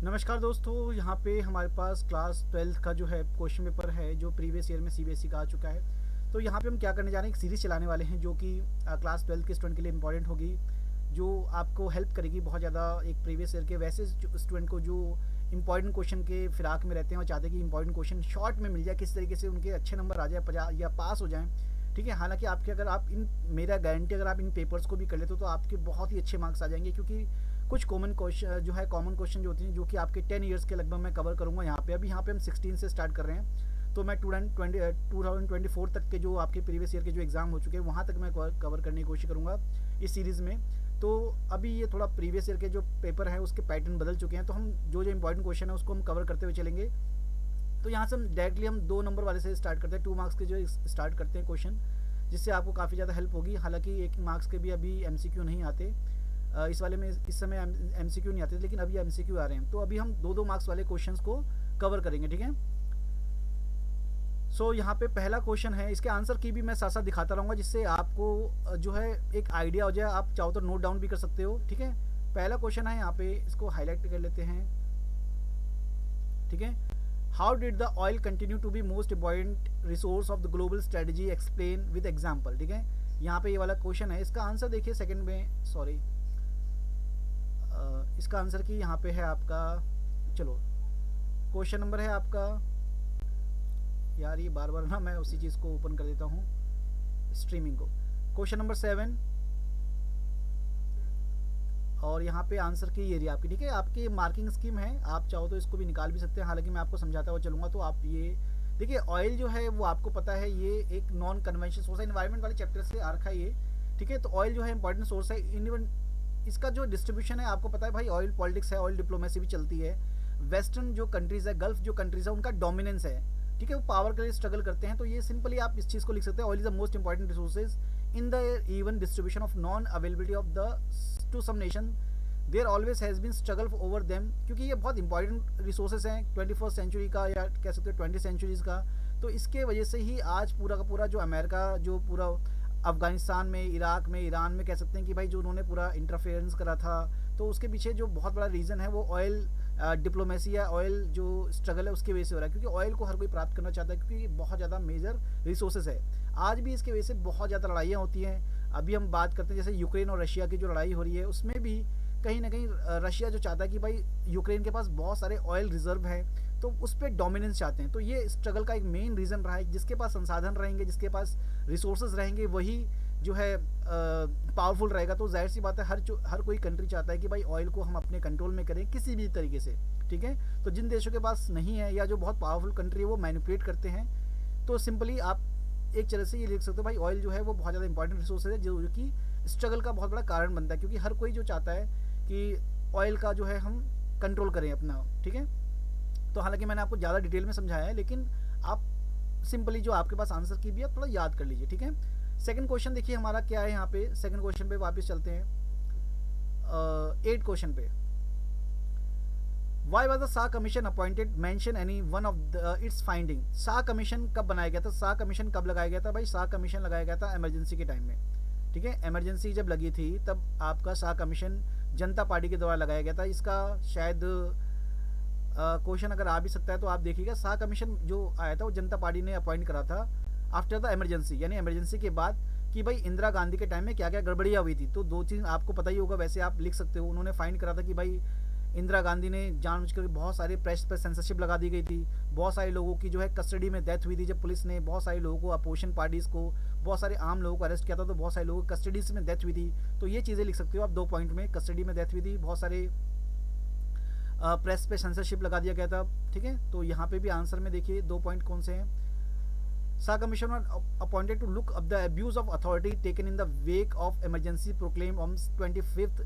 नमस्कार दोस्तों, यहाँ पे हमारे पास क्लास 12th का जो है क्वेश्चन पेपर है जो प्रीवियस ईयर में सीबीएसई का आ चुका है। तो यहाँ पे हम क्या करने जा रहे हैं, एक सीरीज़ चलाने वाले हैं जो कि क्लास 12th के स्टूडेंट के लिए इंपॉर्टेंट होगी, जो आपको हेल्प करेगी बहुत ज़्यादा। एक प्रीवियस ईयर के वैसे स्टूडेंट को जो इंपॉर्टेंट क्वेश्चन के फिराक में रहते हैं और चाहते हैं कि इंपॉर्टेंट क्वेश्चन शॉर्ट में मिल जाए, किस तरीके से उनके अच्छे नंबर आ जाए 50 या पास हो जाएँ। ठीक है, हालांकि आपके अगर आप इन मेरा गारंटी अगर आप इन पेपर्स को भी कर लेते हो तो आपके बहुत ही अच्छे मार्क्स आ जाएंगे, क्योंकि कुछ कॉमन क्वेश्चन जो है कॉमन क्वेश्चन जो होती हैं जो कि आपके 10 ईयर्स के लगभग मैं कवर करूँगा यहाँ पे। अभी यहाँ पे हम 16 से स्टार्ट कर रहे हैं, तो मैं 2024 तक के जो आपके प्रीवियस ईयर के जो एग्ज़ाम हो चुके हैं वहाँ तक मैं कवर करने की कोशिश करूँगा इस सीरीज़ में। तो अभी ये थोड़ा प्रीवियस ईयर के जो पेपर हैं उसके पैटर्न बदल चुके हैं, तो हम जो जो इंपॉर्टेंट क्वेश्चन है उसको हम कवर करते हुए चलेंगे। तो यहाँ से हम डायरेक्टली हम 2 नंबर वाले से स्टार्ट करते हैं, 2 मार्क्स के जो स्टार्ट करते हैं क्वेश्चन, जिससे आपको काफ़ी ज़्यादा हेल्प होगी। हालांकि 1 मार्क्स के भी अभी एमसीक्यू नहीं आते, इस वाले में इस समय एमसीक्यू नहीं आते, लेकिन अभी एमसीक्यू आ रहे हैं। तो अभी हम 2-2 मार्क्स वाले क्वेश्चंस को कवर करेंगे, ठीक है। सो यहाँ पे पहला क्वेश्चन है, इसके आंसर की भी मैं साथ साथ दिखाता रहूँगा, जिससे आपको जो है एक आइडिया हो जाए। आप चाहो तो नोट डाउन भी कर सकते हो, ठीक है। पहला क्वेश्चन है यहाँ पे, इसको हाईलाइट कर लेते हैं, ठीक है। How did the oil continue to be most important resource of the global strategy, explain with example, ठीक है। यहाँ पे ये वाला क्वेश्चन है, इसका आंसर देखिए सेकंड में, सॉरी इसका आंसर की यहाँ पे है आपका, चलो क्वेश्चन नंबर है आपका, यार ये बार बार ना मैं उसी चीज़ को ओपन कर देता हूँ स्ट्रीमिंग को। क्वेश्चन नंबर 7, और यहाँ पे आंसर की ये रही आपकी, ठीक है। आपकी मार्किंग स्कीम है, आप चाहो तो इसको भी निकाल भी सकते हैं, हालांकि मैं आपको समझाता हुआ चलूँगा। तो आप ये देखिए, ऑयल जो है वो आपको पता है ये एक नॉन कन्वेंशनल सोर्स है, इन्वायरमेंट वाले चैप्टर से आ रखा है ये, ठीक है। तो ऑयल जो है इंपॉर्टेंट सोर्स है, इवन इसका जो डिस्ट्रीब्यूशन है आपको पता है भाई, ऑयल पॉलिटिक्स है, ऑयल डिप्लोमेसी भी चलती है। वेस्टर्न जो कंट्रीज़ है, गल्फ जो कंट्रीज़ है, उनका डोमिनेंस है, ठीक है, वो पावर के लिए स्ट्रगल करते हैं। तो ये सिंपली आप इस चीज़ को लिख सकते हैं, oil is the most important resources in the even distribution of non availability of the to some nation, there always has been struggle over them, क्योंकि ये बहुत इंपॉर्टेंट रिसोर्सेज हैं 21st सेंचुरी का, या कह सकते हो 20 सेंचुरीज़ का। तो इसके वजह से ही आज पूरा का पूरा जो अमेरिका, जो पूरा अफ़गानिस्तान में, इराक में, ईरान में, कह सकते हैं कि भाई जो उन्होंने पूरा इंटरफेरेंस करा था, तो उसके पीछे जो बहुत बड़ा रीज़न है वो ऑयल डिप्लोमेसी या ऑयल जो स्ट्रगल है उसकी वजह से हो रहा है, क्योंकि ऑयल को हर कोई प्राप्त करना चाहता है, क्योंकि ये बहुत ज़्यादा मेजर रिसोर्सेज है। आज भी इसकी वजह से बहुत ज़्यादा लड़ाइयाँ होती हैं। अभी हम बात करते हैं जैसे यूक्रेन और रशिया की जो लड़ाई हो रही है, उसमें भी कहीं ना कहीं रशिया जो चाहता है कि भाई यूक्रेन के पास बहुत सारे ऑयल रिजर्व हैं, तो उस पर डोमिनेंस चाहते हैं। तो ये स्ट्रगल का एक मेन रीज़न रहा है, जिसके पास संसाधन रहेंगे, जिसके पास रिसोर्सेज रहेंगे, वही जो है पावरफुल रहेगा। तो जाहिर सी बात है, हर कोई कंट्री चाहता है कि भाई ऑयल को हम अपने कंट्रोल में करें किसी भी तरीके से, ठीक है। तो जिन देशों के पास नहीं है, या जो बहुत पावरफुल कंट्री है, वो मैनिपुलेट करते हैं। तो सिंपली आप एक तरह से ये लिख सकते हो भाई, ऑयल जो है वो बहुत ज़्यादा इंपॉर्टेंट रिसोर्स है, जो कि स्ट्रगल का बहुत बड़ा कारण बनता है, क्योंकि हर कोई जो चाहता है कि ऑयल का जो है हम कंट्रोल करें अपना, ठीक है। तो हालांकि मैंने आपको ज़्यादा डिटेल में समझाया है, लेकिन आप सिंपली जो आपके पास आंसर की भी है थोड़ा याद कर लीजिए, ठीक है। सेकंड क्वेश्चन देखिए हमारा क्या है, यहाँ पे सेकंड क्वेश्चन पे वापस चलते हैं। 8 क्वेश्चन पे, why was the Shah commission appointed, mention any one of its finding. Shah commission कब बनाया गया था, शाह कमीशन कब लगाया गया था भाई? शाह कमीशन लगाया गया था इमरजेंसी के टाइम में, ठीक है। इमरजेंसी जब लगी थी तब आपका शाह कमीशन जनता पार्टी के द्वारा लगाया गया था। इसका शायद क्वेश्चन अगर आ भी सकता है तो आप देखिएगा, शाह कमीशन जो आया था वो जनता पार्टी ने अपॉइंट करा था आफ्टर द इमरजेंसी, यानी इमरजेंसी के बाद, कि भाई इंदिरा गांधी के टाइम में क्या क्या गड़बड़ियाँ हुई थी। तो 2 चीज़ आपको पता ही होगा, वैसे आप लिख सकते हो। उन्होंने फाइंड करा था कि भाई इंदिरा गांधी ने जानबूझकर बहुत सारे प्रेस पर सेंसरशिप लगा दी गई थी, बहुत सारे लोगों की जो है कस्टडी में डेथ हुई थी, जब पुलिस ने बहुत सारे लोगों को, अपोजिशन पार्टीज़ को, बहुत सारे आम लोगों को अरेस्ट किया था, तो बहुत सारे लोगों की कस्टडीज में डेथ हुई थी। तो ये चीज़ें लिख सकते हो आप 2 पॉइंट में, कस्टडी में डेथ हुई थी, बहुत सारे प्रेस पे सेंसरशिप लगा दिया गया था, ठीक है। तो यहाँ पे भी आंसर में देखिए 2 पॉइंट कौन से हैं। Shah commission appointed to look up the abuse of authority taken in the wake of emergency proclaim on 25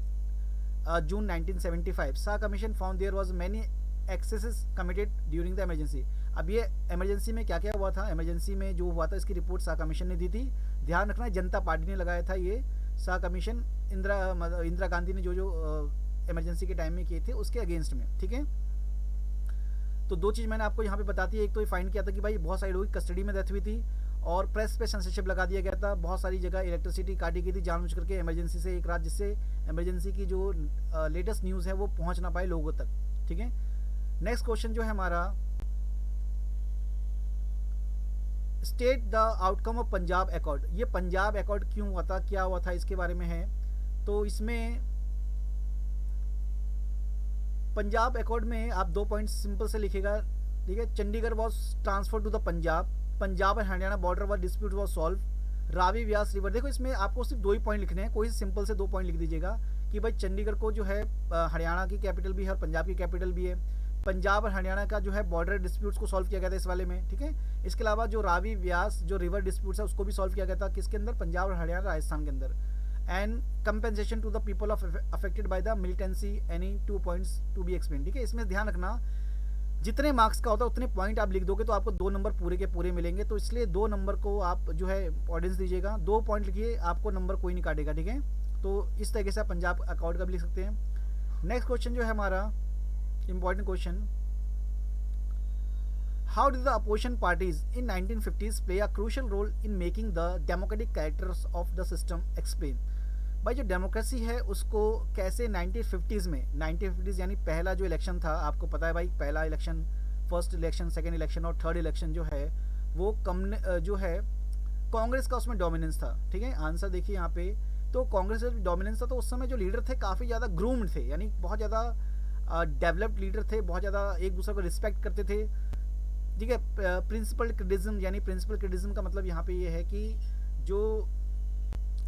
June 1975। Shah commission found there was many excesses committed during the emergency. अब ये इमरजेंसी में क्या क्या हुआ था, इमरजेंसी में जो हुआ था इसकी रिपोर्ट शाह कमीशन ने दी थी। ध्यान रखना, जनता पार्टी ने लगाया था ये शाह कमीशन, इंदिरा गांधी ने जो जो इमरजेंसी के टाइम में किए थे उसके अगेंस्ट में, ठीक है। तो 2 चीज़ मैंने आपको यहाँ पे बताती है, एक तो ये फाइंड किया था कि भाई बहुत सारे लोगों की कस्टडी में डेथ हुई थी, और प्रेस पे सेंसरशिप लगा दिया गया था, बहुत सारी जगह इलेक्ट्रिसिटी काटी गई थी जानबूझ करके इमरजेंसी से एक रात, जिससे इमरजेंसी की जो लेटेस्ट न्यूज़ है वो पहुँच ना पाए लोगों तक, ठीक है। नेक्स्ट क्वेश्चन जो है हमारा, state the outcome of Punjab accord. ये पंजाब अकॉर्ड क्यों हुआ था, क्या हुआ था, इसके बारे में है। तो इसमें पंजाब अकॉर्ड में आप 2 पॉइंट सिंपल से लिखेगा, ठीक है। Chandigarh was transfer to the Punjab and Haryana border was dispute was solve, Ravi Vyas river. देखो इसमें आपको सिर्फ 2 ही पॉइंट लिखने हैं, कोई सिंपल से 2 पॉइंट लिख दीजिएगा कि भाई चंडीगढ़ को जो है हरियाणा की कैपिटल भी है और पंजाब की कैपिटल भी है। पंजाब और हरियाणा का जो है बॉर्डर डिस्प्यूट्स को सॉल्व किया गया था इस वाले में, ठीक है। इसके अलावा जो रावी व्यास जो रिवर डिस्प्यूट्स है उसको भी सॉल्व किया गया था किसके अंदर, पंजाब और हरियाणा राजस्थान के अंदर। And compensation to the people of affected by the militancy, any 2 points to be explain, ठीक है। इसमें ध्यान रखना जितने मार्क्स का होता है उतने पॉइंट आप लिख दोगे तो आपको 2 नंबर पूरे के पूरे मिलेंगे, तो इसलिए 2 नंबर को आप जो है ऑडियंस दीजिएगा। 2 पॉइंट लिखिए, आपको नंबर कोई नहीं काटेगा, ठीक है। तो इस तरीके से आप पंजाब अकॉर्ड का भी लिख सकते हैं। नेक्स्ट क्वेश्चन जो है हमारा important question, how did the opposition parties in 1950s play a crucial role in making the democratic characters of the system, explain. भाई जो डेमोक्रेसी है उसको कैसे 1950s में, 1950s यानी पहला जो इलेक्शन था, आपको पता है भाई पहला election, first election, second election और थर्ड इलेक्शन जो है वो जो है कांग्रेस का उसमें डोमिनेंस था, ठीक है। आंसर देखिए यहाँ पे, तो कांग्रेस का डोमिनेंस था। तो उस समय जो लीडर थे काफ़ी ज़्यादा ग्रूम्ड थे, यानी बहुत ज़्यादा डेवलप्ड लीडर थे, बहुत ज़्यादा एक दूसरे को रिस्पेक्ट करते थे, ठीक है। प्रिंसिपल क्रिटिज्म, यानी प्रिंसिपल क्रिटिज्म का मतलब यहाँ पे ये है कि जो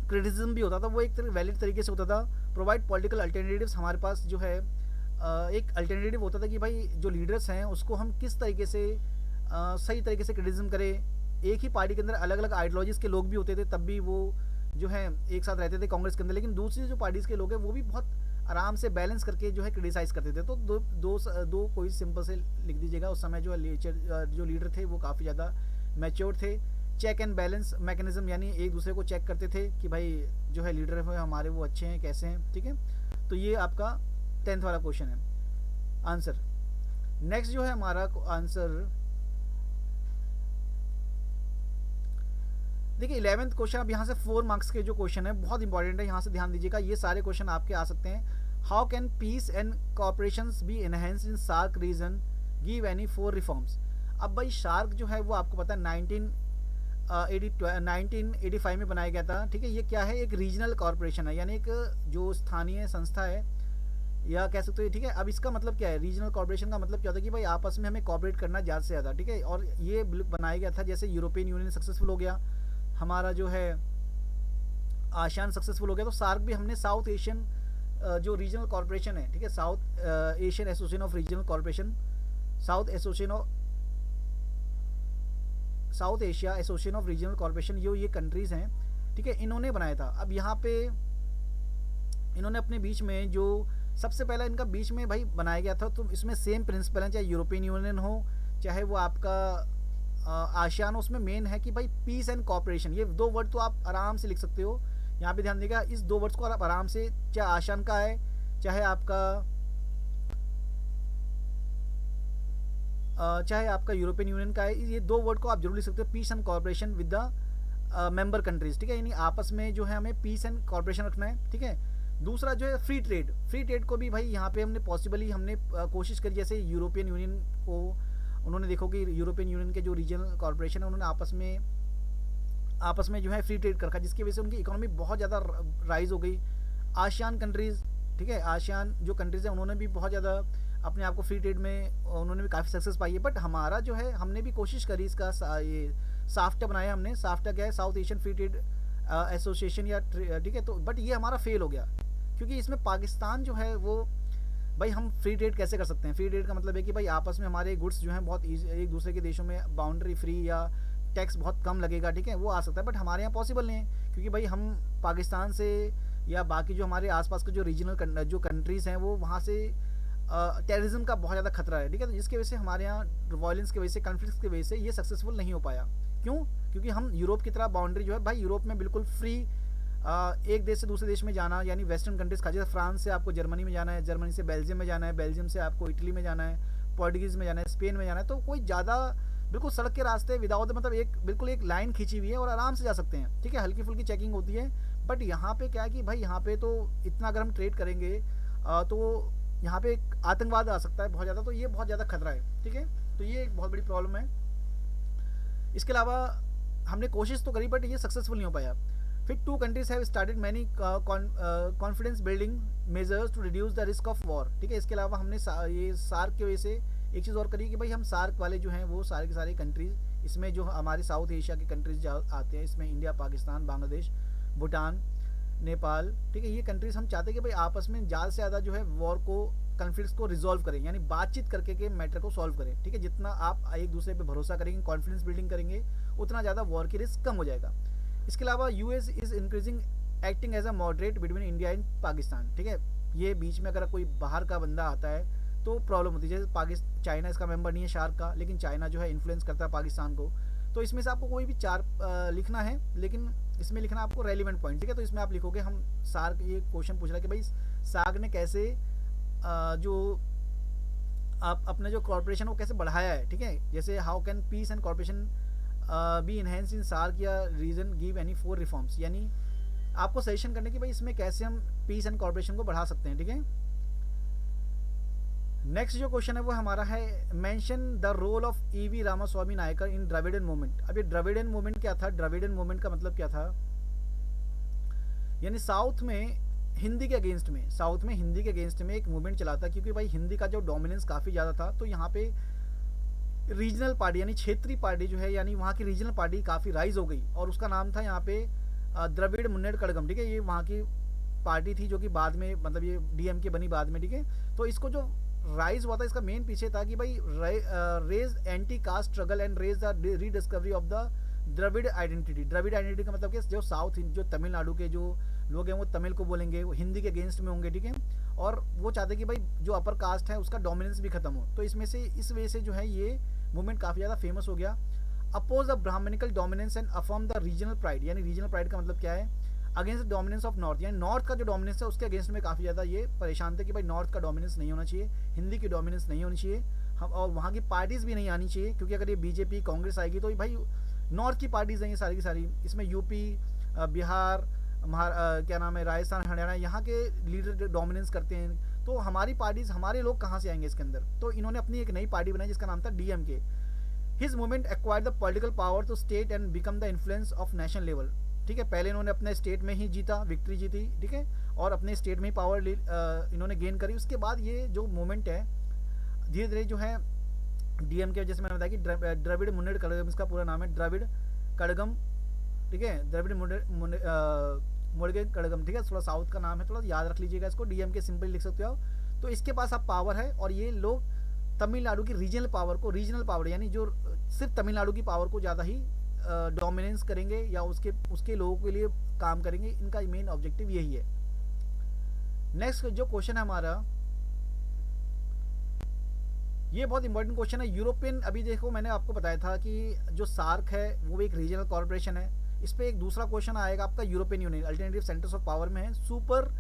क्रिटिसिज्म भी होता था वो एक वैलिड तरीके से होता था। प्रोवाइड पॉलिटिकल अल्टरनेटिव्स, हमारे पास जो है एक अल्टरनेटिव होता था कि भाई जो लीडर्स हैं उसको हम किस तरीके से सही तरीके से क्रिटिसिज्म करें। एक ही पार्टी के अंदर अलग अलग आइडियोलॉजीज़ के लोग भी होते थे, तब भी वो जो है एक साथ रहते थे कांग्रेस के अंदर, लेकिन दूसरी जो पार्टीज़ के लोग हैं वो भी बहुत आराम से बैलेंस करके जो है क्रिटिसाइज़ करते थे। तो दो कोई सिंपल से लिख दीजिएगा। उस समय जो जो लीडर थे वो काफ़ी ज़्यादा मैच्योर थे। चेक एंड बैलेंस मैकेनिज्म, यानी एक दूसरे को चेक करते थे कि भाई जो है लीडर है हमारे वो अच्छे हैं कैसे हैं, ठीक है। तो ये आपका 10th वाला क्वेश्चन है आंसर। नेक्स्ट जो है हमारा आंसर, देखिए 11th क्वेश्चन। अब यहाँ से 4 मार्क्स के जो क्वेश्चन है बहुत इंपॉर्टेंट है, यहाँ से ध्यान दीजिएगा। ये सारे क्वेश्चन आपके आ सकते हैं। How can peace and cooperation be enhanced in SAARC region, give any 4 reforms. अब भाई सार्क जो है वो आपको पता है 1985 में बनाया गया था, ठीक है। ये क्या है, एक रीजनल कॉरपोरेशन है, यानी एक जो स्थानीय संस्था है या कह सकते हो, ठीक है। अब इसका मतलब क्या है, रीजनल कॉरपोरेशन का मतलब क्या होता है कि भाई आपस में हमें कॉपरेट करना ज़्यादा से ज़्यादा, ठीक है। और ये बनाया गया था जैसे यूरोपियन यूनियन सक्सेसफुल हो गया, हमारा जो है आसियान सक्सेसफुल हो गया, तो सार्क भी हमने साउथ एशियन जो रीजनल कॉरपोरेशन है, ठीक है, south Asian association of regional corporation, south Asia association of regional corporation, ये कंट्रीज़ हैं, ठीक है, इन्होंने बनाया था। अब यहाँ पे इन्होंने अपने बीच में जो सबसे पहला इनका बीच में भाई बनाया गया था, तो इसमें सेम प्रिंसिपल है, चाहे यूरोपियन यूनियन हो चाहे वो आपका आसियान, उसमें मेन है कि भाई पीस एंड कॉपरेशन। ये 2 वर्ड तो आप आराम से लिख सकते हो, यहाँ पे ध्यान देगा। इस 2 वर्ड्स को आप आराम से, चाहे आसियान का है चाहे आपका यूरोपियन यूनियन का है, ये 2 वर्ड को आप जरूर लिख सकते हो, peace and cooperation with the member countries, ठीक है। यानी आपस में जो है हमें पीस एंड कॉपरेशन रखना है, ठीक है। दूसरा जो है फ्री ट्रेड को भी भाई यहाँ पे हमने कोशिश करी, जैसे यूरोपियन यूनियन को उन्होंने देखो कि यूरोपियन यूनियन के जो रीजनल कॉरपोरेशन है उन्होंने आपस में जो है फ्री ट्रेड कर रखा, जिसकी वजह से उनकी इकोनॉमी बहुत ज़्यादा राइज हो गई। आसियान कंट्रीज़, ठीक है, आसियान जो कंट्रीज़ है उन्होंने भी बहुत ज़्यादा अपने आप को फ्री ट्रेड में उन्होंने भी काफ़ी सक्सेस पाई है। बट हमारा जो है हमने भी कोशिश करी इसका ये साफ्टा बनाया हमने। साफ्टा क्या है, south Asian free trade association या, ठीक है। तो बट ये हमारा फेल हो गया क्योंकि इसमें पाकिस्तान जो है वो, भाई हम फ्री ट्रेड कैसे कर सकते हैं। फ्री ट्रेड का मतलब है कि भाई आपस में हमारे गुड्स जो हैं बहुत एक दूसरे के देशों में बाउंड्री फ्री या टैक्स बहुत कम लगेगा, ठीक है, वो आ सकता है। बट हमारे यहाँ पॉसिबल नहीं है क्योंकि भाई हम पाकिस्तान से या बाकी जो हमारे आसपास के जो रीजनल जो कंट्रीज़ हैं वो वहाँ से टेररिज्म का बहुत ज़्यादा खतरा है, ठीक है। तो जिसकी वजह से हमारे यहाँ वायलेंस की वजह से, कन्फ्लिक्ट की वजह से ये सक्सेसफुल नहीं हो पाया। क्यों? क्योंकि हम यूरोप की तरह बाउंड्री जो है, भाई यूरोप में बिल्कुल फ्री एक देश से दूसरे देश में जाना, यानी वेस्टर्न कंट्रीज़ का, जैसे फ्रांस से आपको जर्मनी में जाना है, जर्मनी से बेल्जियम में जाना है, बेल्जियम से आपको इटली में जाना है, पोर्टुगीज़ में जाना है, स्पेन में जाना है, तो कोई ज़्यादा बिल्कुल सड़क के रास्ते विदाउट, मतलब बिल्कुल एक लाइन खींची हुई है और आराम से जा सकते हैं, ठीक है। हल्की फुल्की चेकिंग होती है। बट यहाँ पे क्या है कि भाई यहाँ पे तो इतना अगर हम ट्रेड करेंगे तो यहाँ पे एक आतंकवाद आ सकता है बहुत ज़्यादा, तो ये बहुत ज़्यादा खतरा है, ठीक है। तो ये एक बहुत बड़ी प्रॉब्लम है। इसके अलावा हमने कोशिश तो करी बट ये सक्सेसफुल नहीं हो पाया। फिर two countries have started many confidence building measures to reduce the risk of war, ठीक है। इसके अलावा हमने ये सार्क की वजह से एक चीज़ और करी कि भाई हम सार्क वाले जो हैं वो सारे के सारे कंट्रीज, इसमें जो हमारे साउथ एशिया के कंट्रीज आते हैं, इसमें इंडिया, पाकिस्तान, बांग्लादेश, भूटान, नेपाल, ठीक है, ये कंट्रीज हम चाहते हैं कि भाई आपस में ज़्यादा से ज़्यादा जो है वॉर को, कॉन्फ्लिक्ट्स को रिजॉल्व करें, यानी बातचीत करके के मैटर को सॉल्व करें, ठीक है। जितना आप एक दूसरे पे भरोसा करेंगे, कॉन्फिडेंस बिल्डिंग करेंगे, उतना ज़्यादा वॉर की रिस्क कम हो जाएगा। इसके अलावा US is increasing acting as a moderate between India and Pakistan, ठीक है। ये बीच में अगर कोई बाहर का बंदा आता है तो प्रॉब्लम होती है। जैसे पाकिस्तान, चाइना इसका मेंबर नहीं है शार्क का, लेकिन चाइना जो है इन्फ्लुएंस करता है पाकिस्तान को। तो इसमें से आपको कोई भी चार लिखना है, लेकिन इसमें लिखना आपको रेलिवेंट पॉइंट, ठीक है। तो इसमें आप लिखोगे, हम सार्क, ये क्वेश्चन पूछ रहा है कि भाई सार्क ने कैसे जो आप अपने जो कॉर्पोरेशन वो कैसे बढ़ाया है, ठीक है। जैसे how can peace and corporation be enhance in SAARC या region give any four reforms, यानी आपको सजेशन करने की भाई इसमें कैसे हम पीस एंड कॉर्पोरेशन को बढ़ा सकते हैं, ठीक है। नेक्स्ट जो क्वेश्चन है वो हमारा है, mention the role of E V Ramaswamy Naicker in Dravidian movement. अब ये द्रविड़न मूवमेंट क्या था? द्रविड़न मूवमेंट का मतलब क्या था, यानी साउथ में हिंदी के अगेंस्ट में, साउथ में हिंदी के अगेंस्ट में एक मूवमेंट चला था, क्योंकि भाई हिंदी का जो डोमिनेंस काफ़ी ज़्यादा था। तो यहाँ पे रीजनल पार्टी यानी क्षेत्रीय पार्टी जो है, यानी वहाँ की रीजनल पार्टी काफ़ी राइज हो गई, और उसका नाम था यहाँ पे द्रविड़ मुन्नेड़ कड़गम, ठीक है। ये वहाँ की पार्टी थी जो कि बाद में, मतलब ये डीएमके बनी बाद में, ठीक है। तो इसको जो राइज हुआ था, इसका मेन पीछे था कि भाई raise anti caste struggle and raise the rediscovery of the Dravid identity. Dravid identity का मतलब कि जो साउथ, जो तमिलनाडु के जो लोग हैं वो तमिल को बोलेंगे, वो हिंदी के अगेंस्ट में होंगे, ठीक है। और वो चाहते कि भाई जो अपर कास्ट है उसका डोमिनेंस भी खत्म हो। तो इसमें से, इस वजह से जो है ये मूवमेंट काफ़ी ज़्यादा फेमस हो गया। Oppose the brahminical dominance and affirm the regional pride, यानी रीजनल प्राइड का मतलब क्या है, against the dominance of north, यानी नॉर्थ का जो डोमिनेंस है उसके अगेंस्ट में काफ़ी ज़्यादा ये परेशान थे कि भाई नॉर्थ का डोमिनेंस नहीं होना चाहिए, हिंदी की डोमिनेंस नहीं होनी चाहिए, हम और वहाँ की पार्टीज़ भी नहीं आनी चाहिए, क्योंकि अगर ये बीजेपी कांग्रेस आएगी तो भाई नॉर्थ की पार्टीज़ हैं ये सारी की सारी। इसमें यूपी, बिहार, क्या नाम है, राजस्थान, हरियाणा, यहाँ के लीडर डोमिनेंस करते हैं। तो हमारी पार्टीज़, हमारे लोग कहाँ से आएंगे इसके अंदर? तो इन्होंने अपनी एक नई पार्टी बनाई जिसका नाम था DMK. His movement acquired the political power to state and become the influence of national level, ठीक है। पहले इन्होंने अपने स्टेट में ही जीता, विक्ट्री जीती, ठीक है, और अपने स्टेट में ही पावर इन्होंने गेन करी। उसके बाद ये जो मूवमेंट है धीरे धीरे जो है डीएमके, जैसे मैंने बताया कि द्रविड़ मुन्नेड़ कड़गम, इसका पूरा नाम है द्रविड़ कड़गम, ठीक है, द्रविड़ मुन्नेड़ कड़गम, ठीक है। थोड़ा साउथ का नाम है, थोड़ा याद रख लीजिएगा इसको, डीएमके सिंपल लिख सकते हो। तो इसके पास अब पावर है, और ये लोग तमिलनाडु की रीजनल पावर को, रीजनल पावर यानी जो सिर्फ तमिलनाडु की पावर को ज़्यादा ही डोमिनेंस करेंगे या उसके लोगों के लिए काम करेंगे। इनका मेन ऑब्जेक्टिव यही है। नेक्स्ट जो क्वेश्चन है हमारा, ये बहुत इंपॉर्टेंट क्वेश्चन है। यूरोपियन, अभी देखो मैंने आपको बताया था कि जो सार्क है वो एक रीजनल कॉर्पोरेशन है। इस पर एक दूसरा क्वेश्चन आएगा आपका, European Union alternative centres of power में है सुपर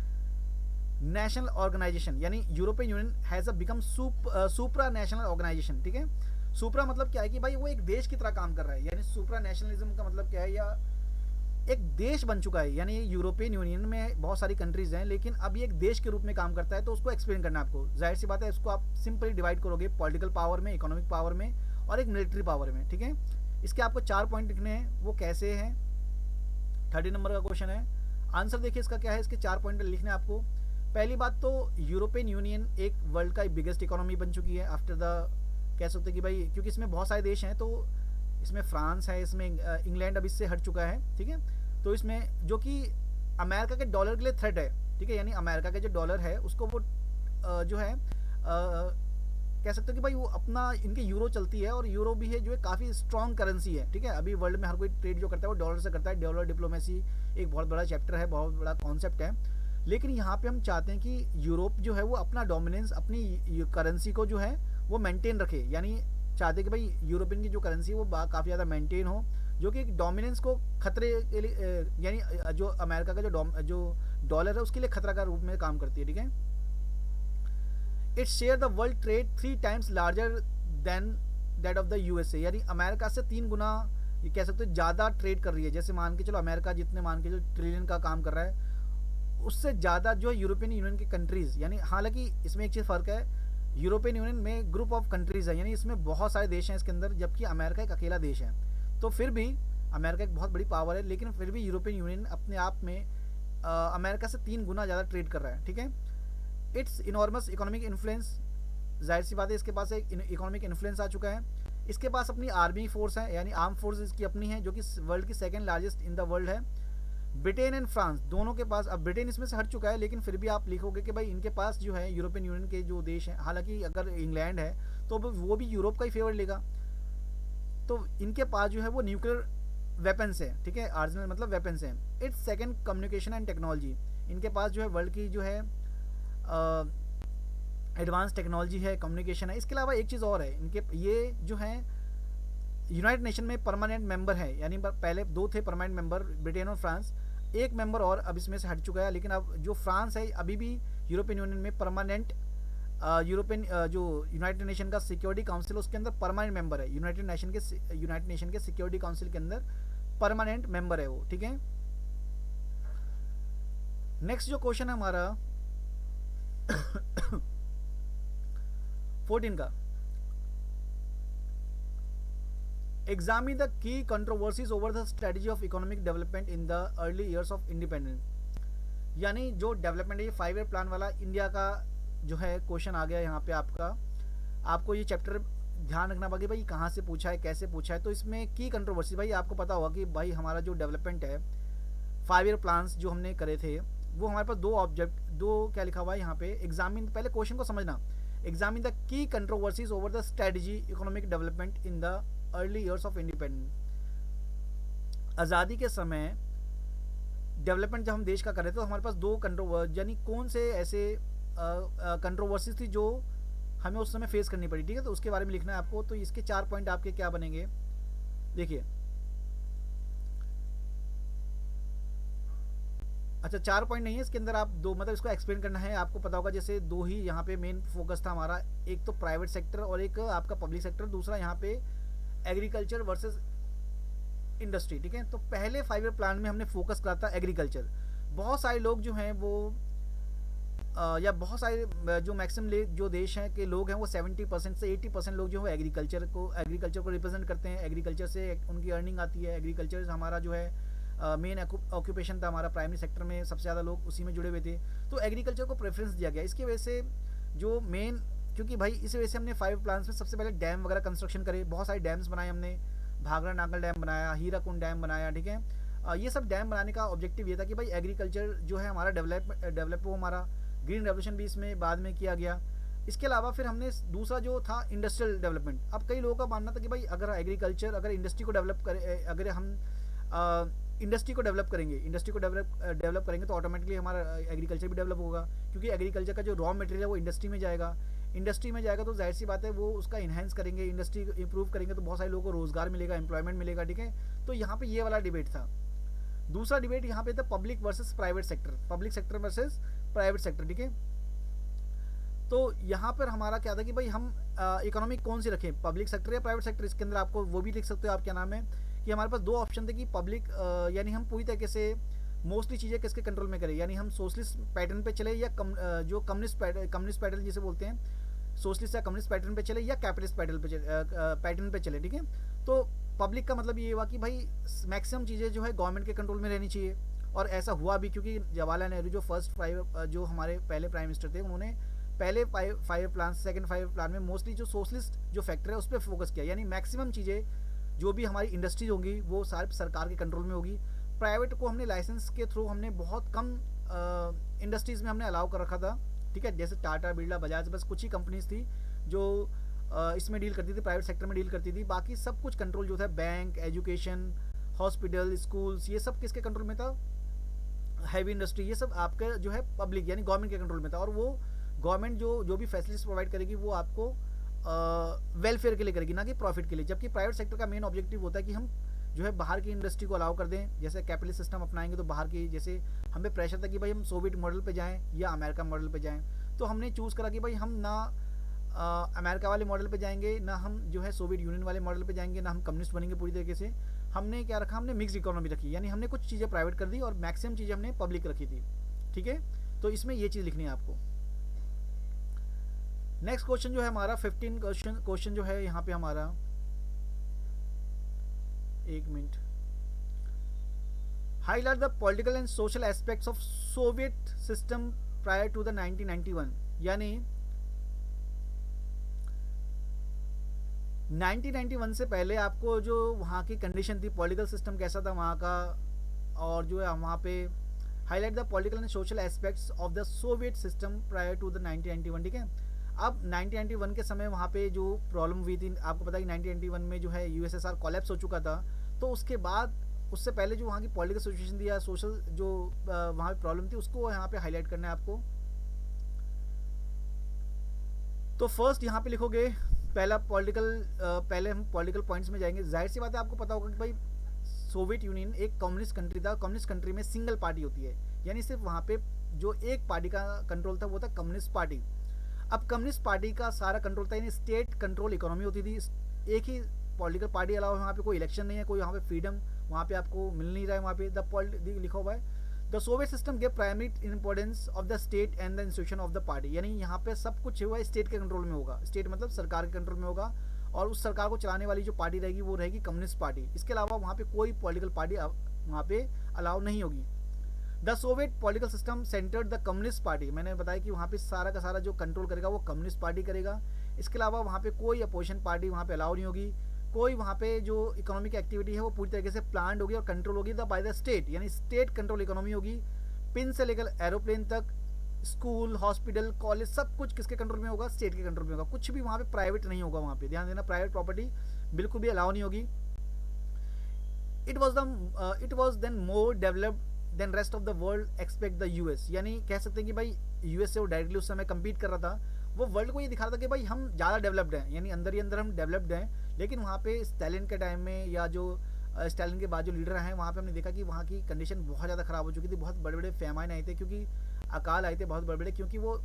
नेशनल ऑर्गेनाइजेशन, यानी European Union has a become supra national organisation, ठीक है। सुप्रा मतलब क्या है कि भाई वो एक देश की तरह काम कर रहा है, यानी सुप्रा नेशनलिज्म का मतलब क्या है, या एक देश बन चुका है। यानी यूरोपियन यूनियन में बहुत सारी कंट्रीज हैं, लेकिन अब ये एक देश के रूप में काम करता है। तो उसको एक्सप्लेन करना है आपको, जाहिर सी बात है, इसको आप सिंपली डिवाइड करोगे पॉलिटिकल पावर में, इकोनॉमिक पावर में, और एक मिलिट्री पावर में, ठीक है। इसके आपको 4 पॉइंट लिखने हैं, वो कैसे हैं, 30 नंबर का क्वेश्चन है। आंसर देखिए इसका क्या है, इसके 4 पॉइंट लिखने हैं आपको। पहली बात तो यूरोपियन यूनियन एक वर्ल्ड का बिगेस्ट इकोनॉमी बन चुकी है आफ्टर द, कह सकते हैं कि भाई, क्योंकि इसमें बहुत सारे देश हैं, तो इसमें फ्रांस है, इसमें इंग्लैंड अब इससे हट चुका है, ठीक है। तो इसमें जो कि अमेरिका के डॉलर के लिए थ्रेट है, ठीक है, यानी अमेरिका के जो डॉलर है उसको वो जो है कह सकते हो कि भाई वो अपना, इनके यूरो चलती है, और यूरो भी है जो है काफ़ी स्ट्रॉन्ग करेंसी है, ठीक है। अभी वर्ल्ड में हर कोई ट्रेड जो करता है वो डॉलर से करता है। डॉलर डिप्लोमेसी एक बहुत बड़ा चैप्टर है, बहुत बड़ा कॉन्सेप्ट है। लेकिन यहाँ पे हम चाहते हैं कि यूरोप जो है वो अपना डोमिनेंस, अपनी करेंसी को जो है वो मेंटेन रखे, यानी चाहते हैं कि भाई यूरोपियन की जो करेंसी वो काफ़ी ज़्यादा मेंटेन हो, जो कि डोमिनेंस को खतरे के लिए, यानी जो अमेरिका का जो डॉलर है उसके लिए खतरा का रूप में काम करती है, ठीक है। Its share the world trade 3 times larger than that of the USA, यानी अमेरिका से 3 गुना, ये कह सकते हो, ज़्यादा ट्रेड कर रही है। जैसे मान के चलो अमेरिका जितने मान के जो ट्रिलियन का काम कर रहा है, उससे ज़्यादा जो यूरोपियन यूनियन की कंट्रीज़, यानी हालांकि इसमें एक चीज़ फ़र्क है, यूरोपियन यूनियन में ग्रुप ऑफ कंट्रीज़ है, यानी इसमें बहुत सारे देश हैं इसके अंदर, जबकि अमेरिका एक अकेला देश है। तो फिर भी अमेरिका एक बहुत बड़ी पावर है, लेकिन फिर भी यूरोपियन यूनियन अपने आप में अमेरिका से 3 गुना ज़्यादा ट्रेड कर रहा है, ठीक है। इट्स इनॉर्मस इकोनॉमिक इन्फ्लुएंस, जाहिर सी बात है इसके पास एक इकोनॉमिक इन्फ्लुएंस आ चुका है। इसके पास अपनी आर्मी फोर्स है, यानी आर्म फोर्स इसकी अपनी है, जो कि वर्ल्ड की second largest in the world है। ब्रिटेन एंड फ्रांस दोनों के पास, अब ब्रिटेन इसमें से हट चुका है, लेकिन फिर भी आप लिखोगे कि भाई इनके पास जो है यूरोपियन यूनियन के जो देश हैं, हालांकि अगर इंग्लैंड है तो वो भी यूरोप का ही फेवर लेगा। तो इनके पास जो है वो न्यूक्लियर वेपन्स है, ठीक है, आर्सेनल मतलब वेपन्स हैं। It's second communication and technology, इनके पास जो है वर्ल्ड की जो है एडवांस टेक्नोलॉजी है, कम्युनिकेशन है। इसके अलावा एक चीज़ और है, इनके ये जो है यूनाइटेड नेशन में परमानेंट मेंबर है, यानी पहले 2 थे परमानेंट मेंबर, ब्रिटेन और फ्रांस, एक मेंबर और अब इसमें से हट चुका है, लेकिन अब जो फ्रांस है अभी भी यूरोपियन यूनियन में परमानेंट, यूरोपियन जो यूनाइटेड नेशन का सिक्योरिटी काउंसिल उसके अंदर परमानेंट मेंबर है, यूनाइटेड नेशन के सिक्योरिटी काउंसिल के अंदर परमानेंट मेंबर है वो, ठीक है। नेक्स्ट जो क्वेश्चन है हमारा 14 का, examine the key controversies over the strategy of economic development in the early years of independence, यानी जो डेवलपमेंट है ये 5 ईयर प्लान वाला इंडिया का जो है क्वेश्चन आ गया यहाँ पे आपका। आपको ये चैप्टर ध्यान रखना पड़ेगा भाई कहाँ से पूछा है, कैसे पूछा है। तो इसमें की कंट्रोवर्सी, भाई आपको पता होगा कि भाई हमारा जो डेवलपमेंट है 5 ईयर प्लान्स जो हमने करे थे, वो हमारे पास 2 ऑब्जेक्ट, 2 क्या लिखा हुआ है यहाँ पे, एग्जामिन, पहले क्वेश्चन को समझना, examine the key controversies over the strategy economic development in the early years of independence. आज़ादी के समय डेवलपमेंट जब हम देश का कर रहे थे तो हमारे पास 2 कंट्रोवर्सी, यानी कौन से ऐसे कंट्रोवर्सीज थी जो हमें उस समय फेस करनी पड़ी, ठीक है। तो उसके बारे में लिखना है आपको। तो इसके 4 पॉइंट आपके क्या बनेंगे, देखिए। अच्छा 4 पॉइंट नहीं है इसके अंदर, आप 2 मतलब इसको एक्सप्लेन करना है, आपको पता होगा। जैसे 2 ही यहाँ पे मेन फोकस था हमारा, एक तो प्राइवेट सेक्टर और एक आपका पब्लिक सेक्टर, दूसरा यहाँ पे एग्रीकल्चर वर्सेस इंडस्ट्री, ठीक है। तो पहले 5 ईयर प्लान में हमने फोकस करा था एग्रीकल्चर। बहुत सारे लोग जो हैं वो या बहुत सारे जो मैक्सिमम जो देश हैं के लोग हैं वो 70% से 80% लोग जो है एग्रीकल्चर को रिप्रेजेंट करते हैं। एग्रीकल्चर से उनकी अर्निंग आती है, एग्रीकल्चर हमारा जो है मेन ऑक्यूपेशन था हमारा, प्राइमरी सेक्टर में सबसे ज़्यादा लोग उसी में जुड़े हुए थे। तो एग्रीकल्चर को प्रेफरेंस दिया गया। इसकी वजह से जो मेन, क्योंकि भाई इस वजह से हमने 5 प्लान्स में सबसे पहले डैम वगैरह कंस्ट्रक्शन करे, बहुत सारे डैम्स बनाए हमने, भागरा नागल डैम बनाया, हीराकुंड डैम बनाया, ठीक है। ये सब डैम बनाने का ऑब्जेक्टिव ये था कि भाई एग्रीकल्चर जो है हमारा डेवलप हो, हमारा ग्रीन रेवोल्यूशन भी इसमें बाद में किया गया। इसके अलावा फिर हमने दूसरा जो था इंडस्ट्रियल डेवलपमेंट। अब कई लोगों का मानना था कि भाई अगर एग्रीकल्चर, अगर इंडस्ट्री को डेवलप करें, अगर हम इंडस्ट्री को डेवलप करेंगे तो ऑटोमेटिकली हमारा एग्रीकल्चर भी डेवलप होगा, क्योंकि एग्रीकल्चर का जो रॉ मटेरियल है वो इंडस्ट्री में जाएगा। इंडस्ट्री में जाएगा तो जाहिर सी बात है वो उसका इन्हेंस करेंगे, इंडस्ट्री इंप्रूव करेंगे तो बहुत सारे लोगों को रोजगार मिलेगा, एम्प्लॉयमेंट मिलेगा, ठीक है। तो यहाँ पे ये वाला डिबेट था। दूसरा डिबेट यहाँ पे था public versus private sector, public sector versus private sector, ठीक है। तो यहाँ पर हमारा क्या था कि भाई हम इकोनॉमिक कौन सी रखें, पब्लिक सेक्टर या प्राइवेट सेक्टर। इसके अंदर आपको वो भी लिख सकते हो आप, क्या नाम है, कि हमारे पास 2 ऑप्शन थे कि पब्लिक, यानी हम पूरी तरीके से मोस्टली चीज़ें किसके कंट्रोल में करें, यानी हम सोशलिस्ट पैटर्न पे चले या जो कम्युनिस्ट पैटर्न जिसे बोलते हैं, सोशलिस्ट या कम्युनिस्ट पैटर्न पे चले या कैपिटलिस्ट पैटर्न पे चले, ठीक है। तो पब्लिक का मतलब ये हुआ कि भाई मैक्सिमम चीज़ें जो है गवर्नमेंट के कंट्रोल में रहनी चाहिए, और ऐसा हुआ भी, क्योंकि जवाहरलाल नेहरू जो फर्स्ट 5 जो हमारे पहले प्राइम मिनिस्टर थे, उन्होंने पहले 5 प्लान, सेकंड 5 प्लान में मोस्टली जो सोशलिस्ट जो फैक्टर है उस पर फोकस किया, यानी मैक्सिमम चीज़ें जो भी हमारी इंडस्ट्रीज होंगी वो सारे सरकार के कंट्रोल में होगी। प्राइवेट को हमने लाइसेंस के थ्रू हमने बहुत कम इंडस्ट्रीज़ में हमने अलाउ कर रखा था, ठीक है। जैसे टाटा, बिरला, बजाज, बस कुछ ही कंपनीज थी जो इसमें डील करती थी, प्राइवेट सेक्टर में डील करती थी। बाकी सब कुछ कंट्रोल जो था, बैंक, एजुकेशन, हॉस्पिटल, स्कूल्स, ये सब किसके कंट्रोल में था, हैवी इंडस्ट्री, ये सब आपका जो है पब्लिक यानी गवर्नमेंट के कंट्रोल में था। और वो गवर्नमेंट जो भी फैसिलिटीज प्रोवाइड करेगी वो आपको वेलफेयर के लिए करेगी, ना कि प्रॉफिट के लिए। जबकि प्राइवेट सेक्टर का मेन ऑब्जेक्टिव होता है कि हम जो है बाहर की इंडस्ट्री को अलाउ कर दें। जैसे कैपिटलिस्ट सिस्टम अपनाएंगे तो बाहर की, जैसे हमें प्रेशर था कि भाई हम सोवियत मॉडल पे जाएं या अमेरिका मॉडल पे जाएं, तो हमने चूज़ करा कि भाई हम ना अमेरिका वाले मॉडल पे जाएंगे, ना हम जो है सोवियत यूनियन वाले मॉडल पे जाएंगे, ना हम कम्युनिस्ट बनेंगे पूरी तरीके से। हमने क्या रखा, हमने मिक्स इकोनॉमी रखी, यानी हमने कुछ चीज़ें प्राइवेट कर दी और मैक्सिमम चीज़ें हमने पब्लिक रखी थी, ठीक है, तो इसमें ये चीज़ लिखनी है आपको। नेक्स्ट क्वेश्चन जो है हमारा 15 क्वेश्चन जो है यहाँ पे हमारा, एक minute, highlight the political and social aspects of Soviet system prior to the 1991, यानी 1991 से पहले आपको जो वहाँ की कंडीशन थी, पॉलिटिकल सिस्टम कैसा था वहाँ का, और जो है वहाँ पे highlight the political and social aspects of the Soviet system prior to the 1991, ठीक है। अब 1991 के समय वहाँ पे जो प्रॉब्लम हुई थी, आपको पता है कि 1991 में जो है यूएसएसआर कोलैप्स हो चुका था, तो उसके बाद उससे पहले जो वहाँ की पॉलिटिकल सिचुएशन थी या सोशल जो वहाँ पे प्रॉब्लम थी, उसको यहाँ पे हाईलाइट करना है आपको। तो फर्स्ट यहाँ पे लिखोगे पहला पॉलिटिकल, पहले हम पॉलिटिकल पॉइंट्स में जाएंगे। जाहिर सी बात है आपको पता होगा कि भाई सोवियत यूनियन एक कम्युनिस्ट कंट्री था, कम्युनिस्ट कंट्री में सिंगल पार्टी होती है, यानी सिर्फ वहाँ पे जो एक पार्टी का कंट्रोल था वो था कम्युनिस्ट पार्टी। अब कम्युनिस्ट पार्टी का सारा कंट्रोल था, यानी स्टेट कंट्रोल इकोनॉमी होती थी, एक ही पॉलिटिकल पार्टी अलावा वहाँ पे कोई इलेक्शन नहीं है, कोई वहाँ पे फ्रीडम वहाँ पे आपको मिल नहीं रहा है। वहाँ पे द लिखा हुआ है the Soviet system gave primary importance of the state and the institution of the party, यानी यहाँ पे सब कुछ हुआ स्टेट के कंट्रोल में होगा, स्टेट मतलब सरकार के कंट्रोल में होगा, और उस सरकार को चलाने वाली जो पार्टी रहेगी वो रहेगी कम्युनिस्ट पार्टी। इसके अलावा वहाँ पे कोई पॉलिटिकल पार्टी वहाँ पे अलाउ नहीं होगी। The Soviet political system centred the communist party, मैंने बताया कि वहाँ पे सारा का सारा जो कंट्रोल करेगा वो कम्युनिस्ट पार्टी करेगा। इसके अलावा वहाँ पे कोई अपोजिशन पार्टी वहाँ पे अलाउ नहीं होगी, कोई वहाँ पे जो इकोनॉमिक एक्टिविटी है वो पूरी तरीके से प्लान्ड होगी और कंट्रोल होगी बाय द स्टेट, यानी स्टेट कंट्रोल इकोनॉमी होगी। पिन से लेकर एरोप्लेन तक, स्कूल, हॉस्पिटल, कॉलेज, सब कुछ किसके कंट्रोल में होगा? स्टेट के कंट्रोल में होगा। कुछ भी वहाँ पे प्राइवेट नहीं होगा, वहाँ पे ध्यान देना, प्राइवेट प्रॉपर्टी बिल्कुल भी अलाउ नहीं होगी। It was then more developed than rest of the world expect the US, यानी कह सकते हैं कि भाई यूएस से वो डायरेक्टली उस समय कम्पीट कर रहा था, वो वर्ल्ड को ये दिखा रहा था कि भाई हम ज़्यादा डेवलप्ड हैं, यानी अंदर ही अंदर हम डेवलप्ड हैं। लेकिन वहाँ पे स्टालिन के टाइम में या जो स्टालिन के बाद जो लीडर हैं वहाँ पे हमने देखा कि वहाँ की कंडीशन बहुत ज़्यादा ख़राब हो चुकी थी, बहुत बड़े बड़े फैमाइन आए थे, क्योंकि अकाल आए थे बहुत बड़े बड़े, क्योंकि वो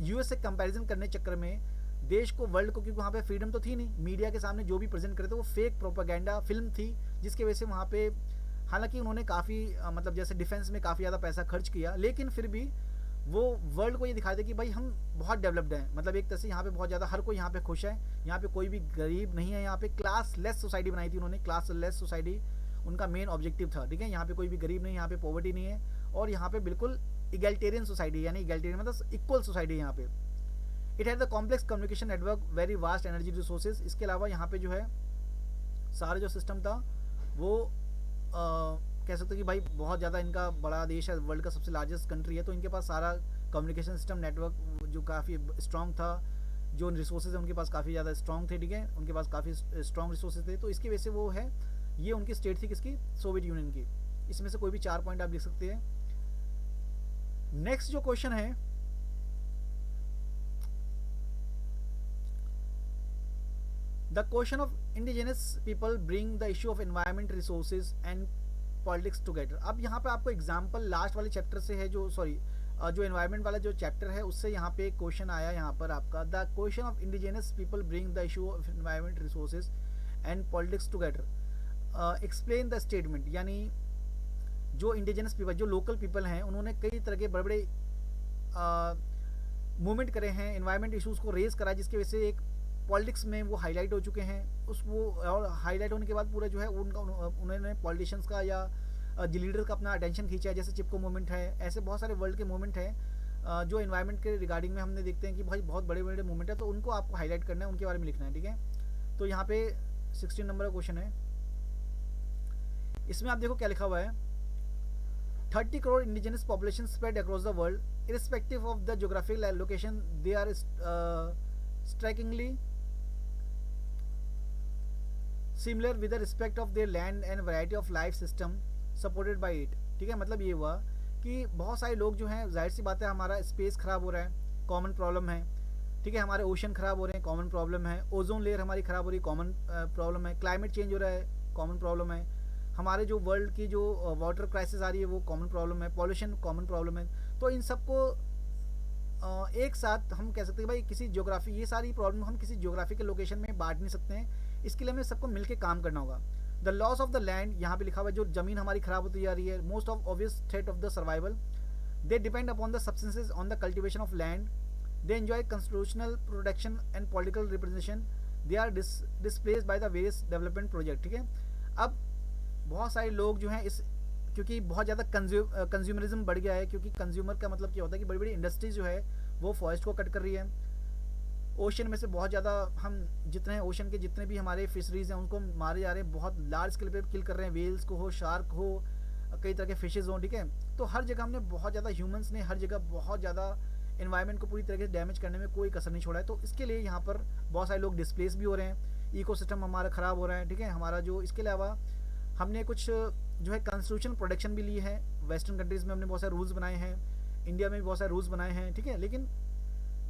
यूएस से कंपैरिजन करने चक्कर में देश को, वर्ल्ड को, क्योंकि वहाँ पे फ्रीडम तो थी नहीं, मीडिया के सामने जो भी प्रेजेंट करे थे वो फेक प्रोपागेंडा फिल्म थी, जिसकी वजह से वहाँ पे हालांकि उन्होंने काफ़ी मतलब जैसे डिफेंस में काफ़ी ज़्यादा पैसा खर्च किया, लेकिन फिर भी वो वर्ल्ड को ये दिखा दे कि भाई हम बहुत डेवलप्ड हैं, मतलब एक तरह से यहाँ पे बहुत ज़्यादा हर कोई यहाँ पे खुश है, यहाँ पे कोई भी गरीब नहीं है, यहाँ पे क्लास लेस सोसाइटी बनाई थी उन्होंने, क्लास लेस सोसाइटी उनका मेन ऑब्जेक्टिव था, ठीक है। यहाँ पे कोई भी गरीब नहीं, यहाँ पे पॉवर्टी नहीं है, और यहाँ पे बिल्कुल इगैलिटेरियन सोसाइटी, यानी इगैलिटेरियन मतलब इक्वल सोसाइटी यहाँ पे। It has the complex communication network, very vast energy resources. इसके अलावा यहाँ पे जो है सारा जो सिस्टम था वो कह सकते हैं कि भाई बहुत ज़्यादा इनका बड़ा देश है, वर्ल्ड का सबसे लार्जेस्ट कंट्री है, तो इनके पास सारा कम्युनिकेशन सिस्टम नेटवर्क जो काफ़ी स्ट्रॉन्ग था, जो रिसोर्सेज है उनके पास काफ़ी ज़्यादा स्ट्रॉन्ग थे, ठीक है, उनके पास काफ़ी स्ट्रॉन्ग रिसोर्सेज थे, तो इसकी वजह से वो है, ये उनकी स्टेट थी किसकी? सोवियत यूनियन की। इसमें से कोई भी 4 पॉइंट आप लिख सकते हैं। नेक्स्ट जो क्वेश्चन है, the question of indigenous people bring the issue of environment, resources and politics together. अब यहाँ पे आपको एग्जाम्पल लास्ट वाले चैप्टर से है, जो सॉरी जो एनवायरमेंट वाला जो चैप्टर है उससे यहाँ पे क्वेश्चन आया यहाँ पर आपका, the question of indigenous people bring the issue of environment, resources and politics together, explain the statement. यानी जो इंडिजिनस पीपल, जो लोकल पीपल हैं, उन्होंने कई तरह के बड़े बड़े मूवमेंट करे हैं, एनवायरमेंट इशूज़ को रेज करा, जिसकी वजह से एक पॉलिटिक्स में वो हाईलाइट हो चुके हैं। उस वो और हाईलाइट होने के बाद पूरा जो है उनका उन्होंने पॉलिटिशियंस का या जो लीडर का अपना अटेंशन खींचा है, जैसे चिपको मूवमेंट है, ऐसे बहुत सारे वर्ल्ड के मूवमेंट हैं जो एनवायरमेंट के रिगार्डिंग में हमने देखते हैं कि भाई बहुत बड़े बड़े मूवमेंट है, तो उनको आपको हाईलाइट करना है, उनके बारे में लिखना है, ठीक है। तो यहाँ पे 16 नंबर का क्वेश्चन है, इसमें आप देखो क्या लिखा हुआ है, 30 crore indigenous population spread across the world, irrespective of the geographical location, they are strikingly similar with the respect of their land and variety of life system supported by it, ठीक है। मतलब ये हुआ कि बहुत सारे लोग जो हैं, जाहिर सी बात है हमारा स्पेस ख़राब हो रहा है, कॉमन प्रॉब्लम है, ठीक है, हमारे ओशन ख़राब हो रहे हैं, कॉमन प्रॉब्लम है, ओजोन लेयर हमारी ख़राब हो रही है, कॉमन प्रॉब्लम है, क्लाइमेट चेंज हो रहा है, कॉमन प्रॉब्लम है, हमारे जो वर्ल्ड की जो वाटर क्राइसिस आ रही है वो कॉमन प्रॉब्लम है, पॉल्यूशन कॉमन प्रॉब्लम है। तो इन सबको एक साथ हम कह सकते हैं भाई किसी ज्योग्राफी, ये सारी प्रॉब्लम हम किसी ज्योग्राफिकल लोकेशन में बांट नहीं सकते हैं, इसके लिए हमें सबको मिलकर काम करना होगा। The loss of the land, यहाँ पे लिखा हुआ है जो ज़मीन हमारी ख़राब होती जा रही है, most of obvious threat of the survival, They depend upon the substances on the cultivation of land. They enjoy constitutional protection and political representation. They are displaced by the various development project. ठीक है, अब बहुत सारे लोग जो हैं इस, क्योंकि बहुत ज़्यादा कंज्यूमरिज्म बढ़ गया है, क्योंकि कंज्यूमर का मतलब क्या होता है कि बड़ी बड़ी इंडस्ट्रीज जो है वो फॉरेस्ट को कट कर रही है। ओशन में से बहुत ज़्यादा हम जितने ओशन के जितने भी हमारे फिशरीज हैं उनको मारे जा रहे हैं, बहुत लार्ज स्केल पे किल कर रहे हैं, वेल्स को हो, शार्क हो, कई तरह के फिशेज हों। ठीक है, तो हर जगह हमने बहुत ज़्यादा, ह्यूमंस ने हर जगह बहुत ज़्यादा एनवायरनमेंट को पूरी तरीके से डैमेज करने में कोई कसर नहीं छोड़ा है। तो इसके लिए यहाँ पर बहुत सारे लोग डिस्प्लेस भी हो रहे हैं, इकोसिस्टम हमारा ख़राब हो रहा है। ठीक है, हमारा जो, इसके अलावा हमने कुछ जो है कॉन्स्टिट्यूशन प्रोटेक्शन भी ली है। वेस्टर्न कंट्रीज़ में हमने बहुत सारे रूल्स बनाए हैं, इंडिया में भी बहुत सारे रूल्स बनाए हैं। ठीक है, लेकिन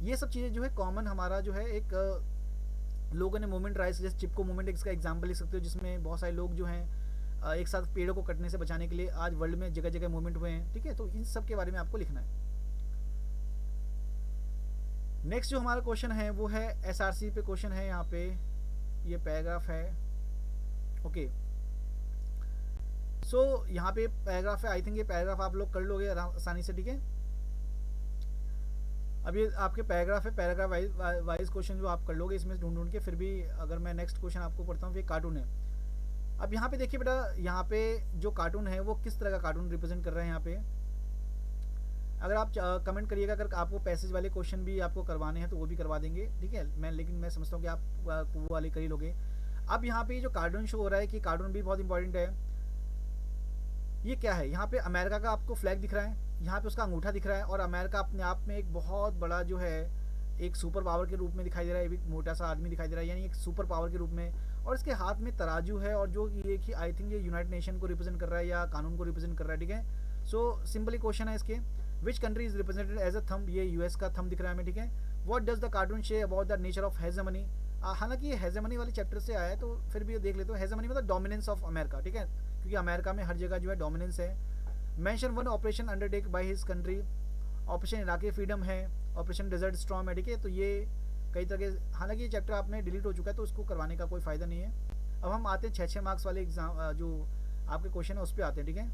ये सब चीज़ें जो है कॉमन हमारा जो है एक लोगों ने मूवमेंट राइज, जैसे चिपको मूवमेंट इसका एग्जाम्पल लिख सकते हो, जिसमें बहुत सारे लोग जो हैं एक साथ पेड़ों को कटने से बचाने के लिए आज वर्ल्ड में जगह जगह मूवमेंट हुए हैं। ठीक है, तो इन सब के बारे में आपको लिखना है। नेक्स्ट जो हमारा क्वेश्चन है वो है एसआरसी पे क्वेश्चन है, यहाँ पे ये पैराग्राफ है। ओके, सो यहाँ पे पैराग्राफ है, आई थिंक ये पैराग्राफ आप लोग कर लोगे आसानी से। ठीक है, अब ये आपके पैराग्राफ है, पैराग्राफ वाइज क्वेश्चन जो आप कर लोगे इसमें ढूंढ के। फिर भी अगर मैं नेक्स्ट क्वेश्चन आपको पढ़ता हूँ, फिर कार्टून है। अब यहाँ पे देखिए बेटा, यहाँ पे जो कार्टून है वो किस तरह का कार्टून रिप्रेजेंट कर रहे हैं। यहाँ पे अगर आप कमेंट करिएगा, अगर आपको पैसेज वाले क्वेश्चन भी आपको करवाने हैं तो वो भी करवा देंगे। ठीक है, लेकिन मैं समझता हूँ कि आप वो वाले कर ही लोगे। अब यहाँ पे जो कार्टून शो हो रहा है, कि कार्टून भी बहुत इंपॉर्टेंट है। ये क्या है, यहाँ पे अमेरिका का आपको फ्लैग दिख रहा है, यहाँ पे उसका अंगूठा दिख रहा है, और अमेरिका अपने आप में एक बहुत बड़ा जो है एक सुपर पावर के रूप में दिखाई दे रहा है। एक मोटा सा आदमी दिखाई दे रहा है, यानी एक सुपर पावर के रूप में, और इसके हाथ में तराजू है, और जो ये कि आई थिंक ये यूनाइटेड नेशन को रिप्रेजेंट कर रहा है या कानून को रिप्रेजेंट कर रहा है। ठीक है, सो सिंपली क्वेश्चन है इसके, which country is represented as a thumb, ये यूएस का थंब दिख रहा है हमें। ठीक है, what does the cartoon say about the nature of hegemony. हालांकि ये हेजेमनी वाले चैप्टर से आया है, तो फिर भी देख लेते हो। हेजेमनी मतलब डोमिनेंस ऑफ अमेरिका। ठीक है, क्योंकि अमेरिका में हर जगह जो है डोमिनेंस है। Mention one operation undertake by his country, operation Iraqi freedom है, ऑपरेशन डेजर्ट स्टॉर्म है। ठीक है, तो ये कई तरह के, हालांकि ये चैप्टर आपने डिलीट हो चुका है तो उसको करवाने का कोई फ़ायदा नहीं है। अब हम आते हैं 6 मार्क्स वाले एग्जाम, जो आपके क्वेश्चन है उस पर आते हैं। ठीक है,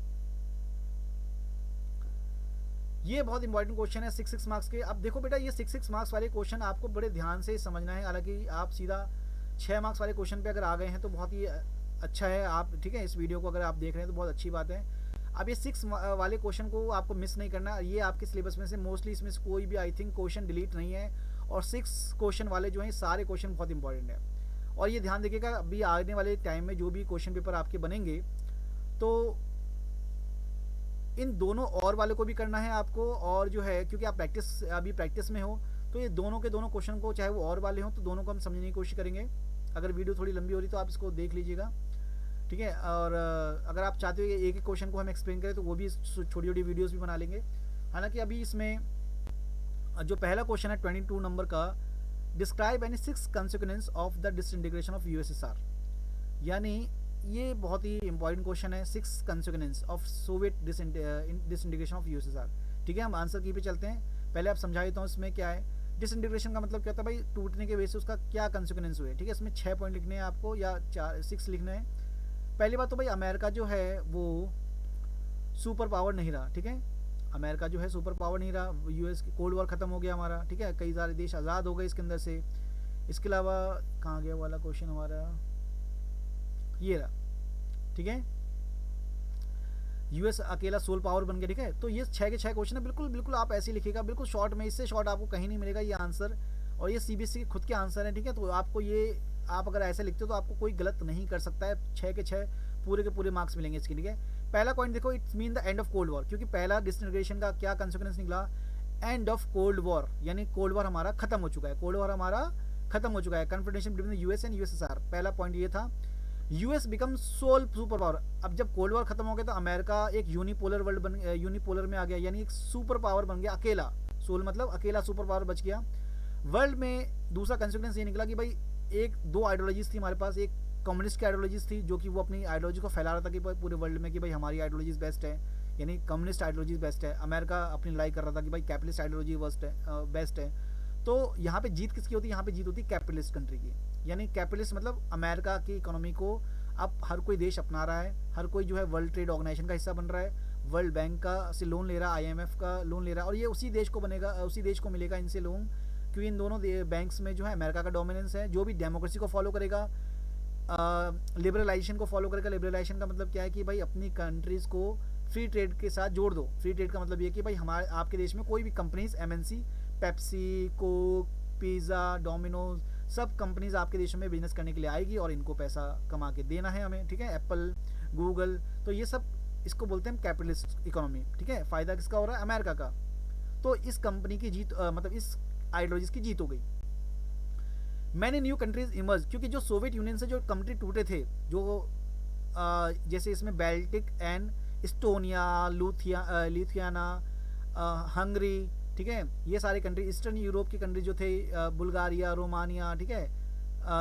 ये बहुत इंपॉर्टेंट क्वेश्चन है 6 मार्क्स के। अब देखो बेटा, ये 6 मार्क्स वाले क्वेश्चन आपको बड़े ध्यान से समझना है। हालांकि आप सीधा 6 मार्क्स वाले क्वेश्चन पे अगर आ गए हैं तो बहुत ही अच्छा है आप। ठीक है, इस वीडियो को अगर आप देख रहे हैं तो बहुत अच्छी बात है। अब ये 6 वाले क्वेश्चन को आपको मिस नहीं करना, ये आपके सिलेबस में से मोस्टली, इसमें से कोई भी आई थिंक क्वेश्चन डिलीट नहीं है, और 6 क्वेश्चन वाले जो हैं सारे क्वेश्चन बहुत इंपॉर्टेंट है। और ये ध्यान रखिएगा, अभी आने वाले टाइम में जो भी क्वेश्चन पेपर आपके बनेंगे तो इन दोनों और वाले को भी करना है आपको, और जो है क्योंकि आप अभी प्रैक्टिस में हो, तो ये दोनों के दोनों क्वेश्चन को, चाहे वो और वाले हों, तो दोनों को हम समझने की कोशिश करेंगे। अगर वीडियो थोड़ी लंबी हो रही तो आप इसको देख लीजिएगा। ठीक है, और अगर आप चाहते हो कि एक एक क्वेश्चन को हम एक्सप्लेन करें तो वो भी छोटी छोटी वीडियोस भी बना लेंगे। हालांकि अभी इसमें जो पहला क्वेश्चन है 22 नंबर का, describe any 6 consequence of the disintegration of USSR, यानी ये बहुत ही इंपॉर्टेंट क्वेश्चन है, 6 consequence of Soviet disintegration of USSR. ठीक है, हम आंसर की पे चलते हैं। पहले आप समझा देता हूँ इसमें क्या है। डिसइंटीग्रेशन का मतलब क्या होता है भाई, टूटने के वजह से उसका क्या कंसिक्वेंस हुए। ठीक है, इसमें 6 पॉइंट लिखने हैं आपको, या 6 लिखने हैं। पहली बात तो भाई, अमेरिका जो है वो सुपर पावर नहीं रहा। ठीक है, अमेरिका जो है सुपर पावर नहीं रहा, यूएस की कोल्ड वॉर खत्म हो गया हमारा। ठीक है, कई सारे देश आज़ाद हो गए इसके अंदर से। इसके अलावा कहाँ गया वाला क्वेश्चन हमारा, ये रहा। ठीक है, यूएस अकेला सोल पावर बन गया। ठीक है, तो ये 6 के 6 क्वेश्चन है, बिल्कुल बिल्कुल आप ऐसे ही लिखिएगा, बिल्कुल शॉर्ट में, इससे शॉर्ट आपको कहीं नहीं मिलेगा ये आंसर, और ये सीबीएसई के खुद के आंसर है। ठीक है, तो आपको ये, आप अगर ऐसे लिखते हो तो आपको कोई गलत नहीं कर सकता है। 6 के 6 पूरे के पूरे मार्क्स मिलेंगे इसके। ठीक है, पहला पॉइंट देखो, it's mean the end of cold war, क्योंकि पहला डिसइंटीग्रेशन का क्या कंसिक्वेंस निकला, एंड ऑफ कोल्ड वॉर, यानी कोल्ड वॉर हमारा खत्म हो चुका है। कोल्ड वॉर हमारा खत्म हो चुका है, confrontation between US and USSR. पहला पॉइंट ये था। US become sole super power, अब जब कोल्ड वॉर खत्म हो गया तो अमेरिका एक यूनिपोलर वर्ल्ड बन, यूनिपोलर में आ गया, यानी एक सुपर पावर बन गया अकेला। सोल मतलब अकेला सुपर पावर बच गया वर्ल्ड में। दूसरा कंसिक्वेंस ये निकला कि भाई एक दो आइडियोलॉजीज थी हमारे पास, एक कम्युनिस्ट की आइडियोलॉजीज थी जो कि वो अपनी आइडियोलॉजी को फैला रहा था कि पूरे वर्ल्ड में कि भाई हमारी आइडियोलॉजीज बेस्ट है, यानी कम्युनिस्ट आइडियोलॉजीज बेस्ट है। अमेरिका अपनी लड़ाई कर रहा था कि भाई कैपिटलिस्ट आइडियोलॉजी बेस्ट है। तो यहाँ पे जीत किसकी होती है, यहाँ पे जीत होती है कैपिटलिस्ट कंट्री की, यानी कैपिटलिस्ट मतलब अमेरिका की इकोनॉमी को अब हर कोई देश अपना रहा है, हर कोई जो है वर्ल्ड ट्रेड ऑर्गेनाइजेशन का हिस्सा बन रहा है, वर्ल्ड बैंक का से लोन ले रहा है, आईएमएफ का लोन ले रहा है, और ये उसी देश को बनेगा, उसी देश को मिलेगा इनसे लोन, क्योंकि इन दोनों बैंक्स में जो है अमेरिका का डोमिनेंस है। जो भी डेमोक्रेसी को फॉलो करेगा, लिबरलाइजेशन को फॉलो करेगा। लिबरलाइजेशन का मतलब क्या है कि भाई अपनी कंट्रीज़ को फ्री ट्रेड के साथ जोड़ दो। फ्री ट्रेड का मतलब ये कि भाई हमारे आपके देश में कोई भी companies, MNC, Pepsi, Coke, pizza, Domino's, सब कंपनीज आपके देशों में बिजनेस करने के लिए आएगी और इनको पैसा कमा के देना है हमें, ठीक है। एप्पल, गूगल, तो ये सब इसको बोलते हैं हम कैपिटलिस्ट इकोनॉमी, ठीक है। फ़ायदा किसका हो रहा है? अमेरिका का। तो इस कंपनी की जीत मतलब इस आइडियोलॉजी की जीत हो गई। मैनी न्यू कंट्रीज इमर्ज, क्योंकि जो सोवियत यूनियन से जो कंट्री टूटे थे, जो जैसे इसमें बेल्टिक एंड इस्टोनिया, लिथियाना, हंगरी, ठीक है, ये सारे कंट्री, ईस्टर्न यूरोप की कंट्री जो थे, बुल्गारिया, रोमानिया, ठीक है,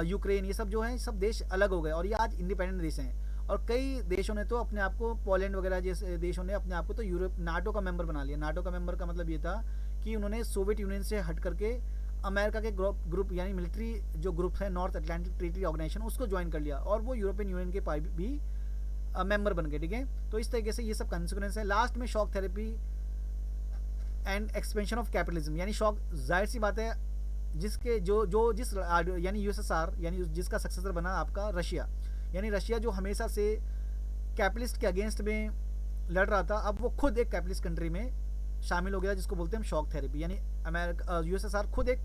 यूक्रेन, ये सब जो है सब देश अलग हो गए और ये आज इंडिपेंडेंट देश हैं। और कई देशों ने तो अपने आप को, पोलैंड वगैरह जैसे देशों ने अपने आप को तो यूरोप नाटो का मेंबर बना लिया। नाटो का मेंबर का मतलब ये था कि उन्होंने सोवियत यूनियन से हट करके अमेरिका के ग्रुप यानी मिलिट्री जो ग्रुप है, नॉर्थ अटलांटिक ट्रीटी ऑर्गेनाइजेशन, उसको ज्वाइन कर लिया और वो यूरोपियन यूनियन के पास भी मेंबर बन गए, ठीक है। तो इस तरीके से ये सब कंसिक्वेंस है। लास्ट में shock therapy and expansion of capitalism, यानी शॉक, जाहिर सी बात है, जिसके जिस यानी यूएसएसआर, यानी जिसका सक्सेसर बना आपका रशिया, यानी रशिया जो हमेशा से कैपिटलिस्ट के अगेंस्ट में लड़ रहा था, अब वो खुद एक कैपिटलिस्ट कंट्री में शामिल हो गया, जिसको बोलते हैं हम शॉक थेरेपी। यानी अमेरिका, यूएसएसआर खुद एक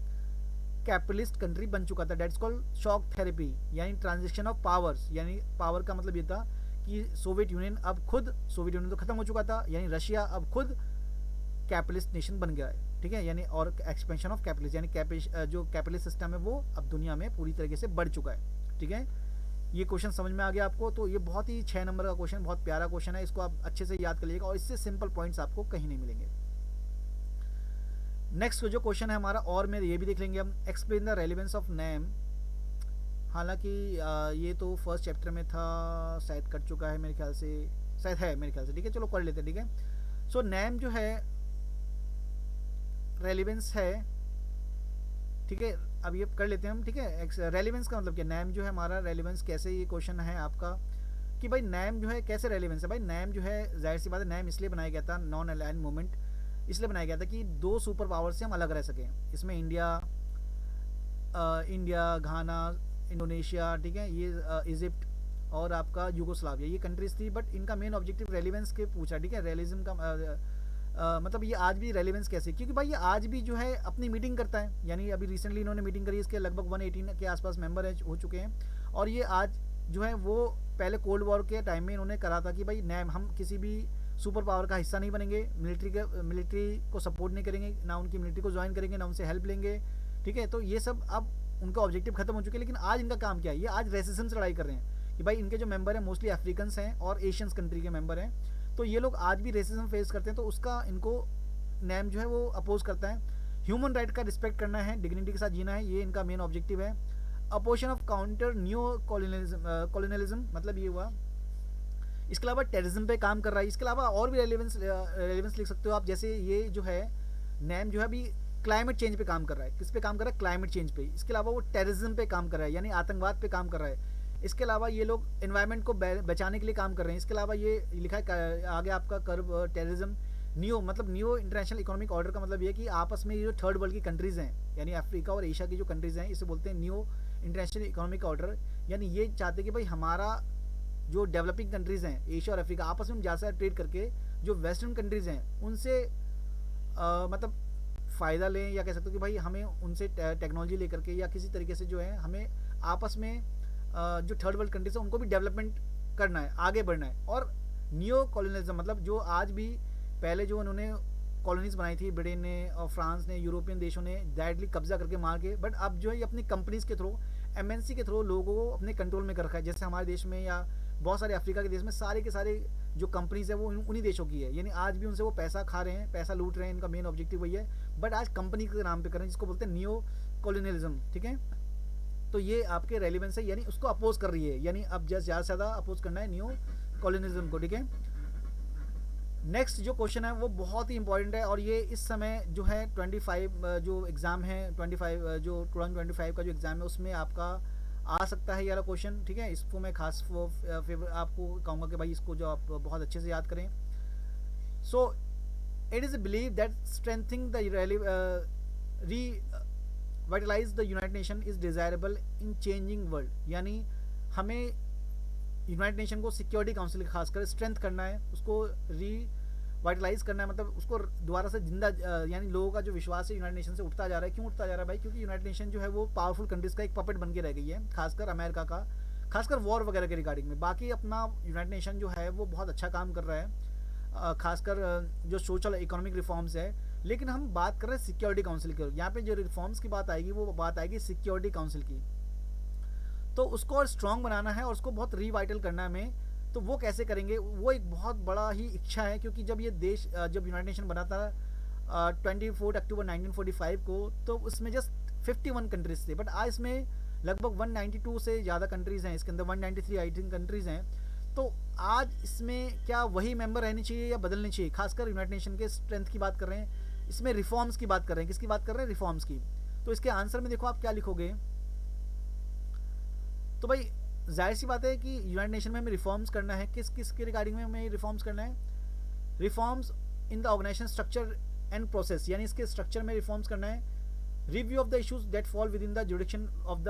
कैपिटलिस्ट कंट्री बन चुका था। डेट्स कॉल्ड शॉक थेरेपी, यानी ट्रांजिशन ऑफ पावर्स। यानी पावर का मतलब ये था कि सोवियत यूनियन सोवियत यूनियन तो खत्म हो चुका था, यानी रशिया अब खुद कैपिटलिस्ट नेशन बन गया है, ठीक है। यानी और एक्सपेंशन ऑफ कैपिटलिस्ट, यानी जो कैपिटलिस्ट सिस्टम है वो अब दुनिया में पूरी तरीके से बढ़ चुका है, ठीक है। ये क्वेश्चन समझ में आ गया आपको? तो ये बहुत ही 6 नंबर का क्वेश्चन, बहुत प्यारा क्वेश्चन है, इसको आप अच्छे से याद कर लीजिएगा और इससे सिंपल पॉइंट्स आपको कहीं नहीं मिलेंगे। नेक्स्ट जो क्वेश्चन है हमारा, और में ये भी देख लेंगे हम, explain the relevance of name. हालांकि ये तो फर्स्ट चैप्टर में था, शायद कट चुका है मेरे ख्याल से, शायद है मेरे ख्याल से, ठीक है, चलो पढ़ लेते हैं, ठीक है। सो नेम जो है रेलिवेंस है, ठीक है, अब ये कर लेते हैं हम, ठीक है। रेलिवेंस का मतलब क्या, नेम जो है हमारा रेलिवेंस कैसे, ये क्वेश्चन है आपका कि भाई नेम जो है कैसे रेलिवेंस है। भाई नेम जो है, जाहिर सी बात है, नेम इसलिए बनाया गया था, नॉन अलाइन मूवमेंट इसलिए बनाया गया था कि 2 सुपर पावर से हम अलग रह सकें। इसमें इंडिया, घाना, इंडोनेशिया, ठीक है, ये इजिप्ट और आपका यूगोस्लाविया, ये कंट्रीज थी, बट इनका मेन ऑब्जेक्टिव रेलिवेंस के पूछा, ठीक है। रेलिज्म का मतलब ये आज भी रेलिवेंस कैसे, क्योंकि भाई ये आज भी जो है अपनी मीटिंग करता है। यानी अभी रिसेंटली इन्होंने मीटिंग करी, इसके लगभग 118 के आसपास मेंबर हो चुके हैं। और ये आज जो है वो पहले कोल्ड वॉर के टाइम में इन्होंने करा था कि भाई नैम, हम किसी भी सुपर पावर का हिस्सा नहीं बनेंगे, मिलिट्री को सपोर्ट नहीं करेंगे, ना उनकी मिलिट्री को ज्वाइन करेंगे, ना उनसे हेल्प लेंगे, ठीक है। तो ये सब अब उनका ऑब्जेक्टिव खत्म हो चुके हैं। लेकिन आज इनका काम क्या है, ये आज रेसिज्म से लड़ाई कर रहे हैं कि भाई इनके जो मेंबर हैं मोस्टली अफ्रीकन्स हैं और एशियंस कंट्री के मेंबर हैं, तो ये लोग आज भी रेसिज्म फेस करते हैं। तो उसका इनको नेम जो है वो अपोज करता है। ह्यूमन राइट का रिस्पेक्ट करना है, डिग्निटी के साथ जीना है, ये इनका मेन ऑब्जेक्टिव है। Opposition of counter new colonialism, मतलब ये हुआ। इसके अलावा टेररिज्म पे काम कर रहा है। इसके अलावा और भी रेलिवेंस लिख सकते हो आप, जैसे ये जो है नेम जो है अभी क्लाइमेट चेंज पे काम कर रहा है। किस पे काम कर रहा है? क्लाइमेट चेंज पे। इसके अलावा वो टेररिज्म पे काम कर रहा है, यानी आतंकवाद पे काम कर रहा है। इसके अलावा ये लोग एनवायरनमेंट को बचाने के लिए काम कर रहे हैं। इसके अलावा ये लिखा है आगे आपका कर्व टेररिज्म। न्यू मतलब न्यू इंटरनेशनल इकोनॉमिक ऑर्डर का मतलब ये है कि आपस में ये जो थर्ड वर्ल्ड की कंट्रीज़ हैं, यानी अफ्रीका और एशिया की जो कंट्रीज़ हैं, इसे बोलते हैं न्यू इंटरनेशनल इकोनॉमिक ऑर्डर। यानी ये चाहते हैं कि भाई हमारा जो डेवलपिंग कंट्रीज़ हैं, एशिया और अफ्रीका, आपस में ज़्यादा ट्रेड करके जो वेस्टर्न कंट्रीज़ हैं उनसे मतलब फ़ायदा लें, या कह सकते हो कि भाई हमें उनसे टेक्नोलॉजी लेकर के या किसी तरीके से जो है हमें आपस में जो थर्ड वर्ल्ड कंट्रीज है उनको भी डेवलपमेंट करना है, आगे बढ़ना है। और न्यू कॉलोनिज्म मतलब जो आज भी पहले जो उन्होंने कॉलोनीज बनाई थी ब्रिटेन ने और फ्रांस ने, यूरोपियन देशों ने डायरेक्टली कब्जा करके मार के, बट अब जो है ये अपनी कंपनीज के थ्रू, एमएनसी के थ्रू लोगों को अपने कंट्रोल में कर रखा है। जैसे हमारे देश में या बहुत सारे अफ्रीका के देश में सारे के सारे जो कंपनीज है वो उन्हीं देशों की है, यानी आज भी उनसे वो पैसा खा रहे हैं, पैसा लूट रहे हैं, इनका मेन ऑब्जेक्टिव वही है, बट आज कंपनी के नाम पे कर रहे हैं, जिसको बोलते हैं न्यू कॉलोनियलिज्म, ठीक है। तो ये आपके रेलिवेंस है, यानी उसको अपोज कर रही है, यानी अब ज़्यादा से ज़्यादा अपोज करना है न्यू कॉलोनियलिज्म को, ठीक है। नेक्स्ट जो क्वेश्चन है वो बहुत ही इंपॉर्टेंट है, और ये इस समय जो है 25 जो एग्ज़ाम है 25 जो 2025 का जो एग्ज़ाम है उसमें आपका आ सकता है ये वाला क्वेश्चन, ठीक है। इसको मैं खास फिर आपको कहूँगा कि भाई इसको जो आप बहुत अच्छे से याद करें। सो it is believed that strengthening the revitalize the United Nation is desirable in changing world. यानी हमें यूनाइटेड नेशन को सिक्योरिटी काउंसिल खासकर स्ट्रेंथ करना है, उसको रीवाइटलाइज करना है, मतलब उसको दोबारा से जिंदा, यानी लोगों का जो विश्वास है यूनाइटेड नेशन से उठता जा रहा है। क्यों उठता जा रहा है भाई? क्योंकि यूनाइटेड नेशन जो है वो पावरफुल कंट्रीज का एक पपेट बन के रह गई है, खासकर अमेरिका का, खासकर वॉर वगैरह के रिगार्डिंग में। बाकी अपना यूनाइटेड नेशन जो है वो बहुत अच्छा काम कर रहा है, खासकर जो सोशल इकोनॉमिक रिफॉर्म्स है। लेकिन हम बात कर रहे हैं सिक्योरिटी काउंसिल की। यहाँ पे जो रिफॉर्म्स की बात आएगी वो बात आएगी सिक्योरिटी काउंसिल की। तो उसको और स्ट्रॉन्ग बनाना है और उसको बहुत रीवाइटल करना है हमें। तो वो कैसे करेंगे? वो एक बहुत बड़ा ही इच्छा है, क्योंकि जब ये देश, जब यूनाइटेड नेशन बना था 24 अक्टूबर 1945 को, तो उसमें जस्ट 51 कंट्रीज थे, बट आज इसमें लगभग 192 से ज़्यादा कंट्रीज़ हैं। इसके अंदर 193 आई थिंक कंट्रीज़ हैं। तो आज इसमें क्या वही मेंबर रहने चाहिए या बदलने चाहिए? खासकर यूनाइटेड नेशन के स्ट्रेंथ की बात कर रहे हैं, इसमें रिफॉर्म्स की बात कर रहे हैं। किसकी बात कर रहे हैं? रिफॉर्म्स की। तो इसके आंसर में देखो आप क्या लिखोगे। तो भाई जाहिर सी बात है कि यूनाइटेड नेशन में हमें रिफॉर्म्स करना है। किस किस के रिगार्डिंग में हमें रिफॉर्म्स करना है? Reforms in the organisation structure and process, यानी इसके स्ट्रक्चर में रिफॉर्म्स करना है। Review of the issues that fall within the jurisdiction of the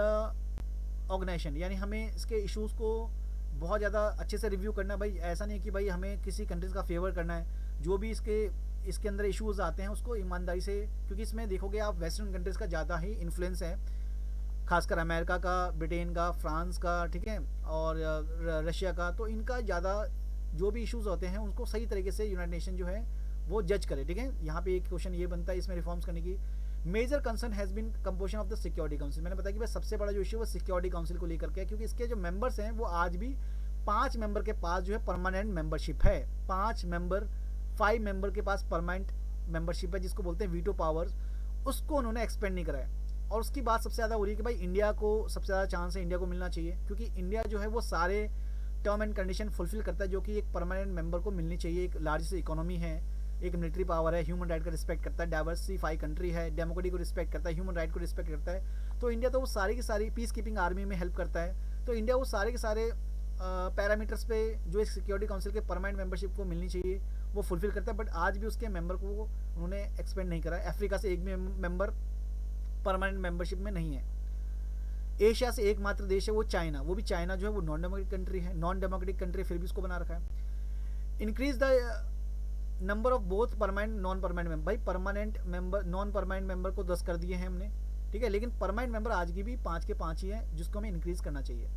organisation, यानी हमें इसके इशूज़ को बहुत ज़्यादा अच्छे से रिव्यू करना है। भाई ऐसा नहीं है कि भाई हमें किसी कंट्रीज़ का फेवर करना है। जो भी इसके अंदर इश्यूज़ आते हैं उसको ईमानदारी से, क्योंकि इसमें देखोगे आप वेस्टर्न कंट्रीज़ का ज़्यादा ही इन्फ्लुएंस है, खासकर अमेरिका का, ब्रिटेन का, फ्रांस का, ठीक है, और रशिया का। तो इनका ज़्यादा जो भी इश्यूज़ होते हैं उनको सही तरीके से यूनाइटेड नेशन जो है वो जज करे, ठीक है। यहाँ पे एक क्वेश्चन ये बनता है इसमें रिफॉर्म्स करने की। Major concern has been composition of the security council. मैंने बताया कि भाई सबसे बड़ा जो इशू वो सिक्योरिटी काउंसिल को लेकर के है, क्योंकि इसके जो मेंबर्स हैं वो आज भी 5 मेंबर के पास जो है परमानेंट मेंबरशिप है। 5 मेंबर के पास परमानेंट मेंबरशिप है, जिसको बोलते हैं वीटो पावर्स। उसको उन्होंने एक्सपेंड नहीं कराया। और उसकी बात सबसे ज़्यादा हो रही है कि भाई इंडिया को सबसे ज़्यादा चांस है, इंडिया को मिलना चाहिए, क्योंकि इंडिया जो है वो सारे टर्म एंड कंडीशन फुलफिल करता है जो कि एक परमानेंट मेंबर को मिलनी चाहिए। एक लार्जेस्ट इकोनॉमी है, एक मिलिट्री पावर है, ह्यूमन राइट का रिस्पेक्ट करता है, डाइवर्सिफाई कंट्री है, डेमोक्रेसी को रिस्पेक्ट करता है, ह्यूमन राइट को रिस्पेक्ट करता है। तो इंडिया तो वो सारी की सारी पीस कीपिंग आर्मी में हेल्प करता है। तो इंडिया वो सारे के सारे पैरामीटर्स पे जो एक सिक्योरिटी काउंसिल के परमानेंट मेंबरशिप को मिलनी चाहिए वो फुलफिल करता है। बट आज भी उसके मेंबर को उन्होंने एक्सपेंड नहीं करा। अफ्रीका से एक भी मेंबर परमानेंट मेंबरशिप में नहीं है। एशिया से एकमात्र देश है वो चाइना। वो भी चाइना जो है वो नॉन डेमोक्रेटिक कंट्री है, फिर भी उसको बना रखा है। Increase the number of both permanent non permanent member. भाई permanent member, non permanent member को 10 कर दिए हैं हमने, ठीक है, लेकिन परमानेंट मेंबर आज की भी 5 के 5 ही है, जिसको हमें इंक्रीज करना चाहिए।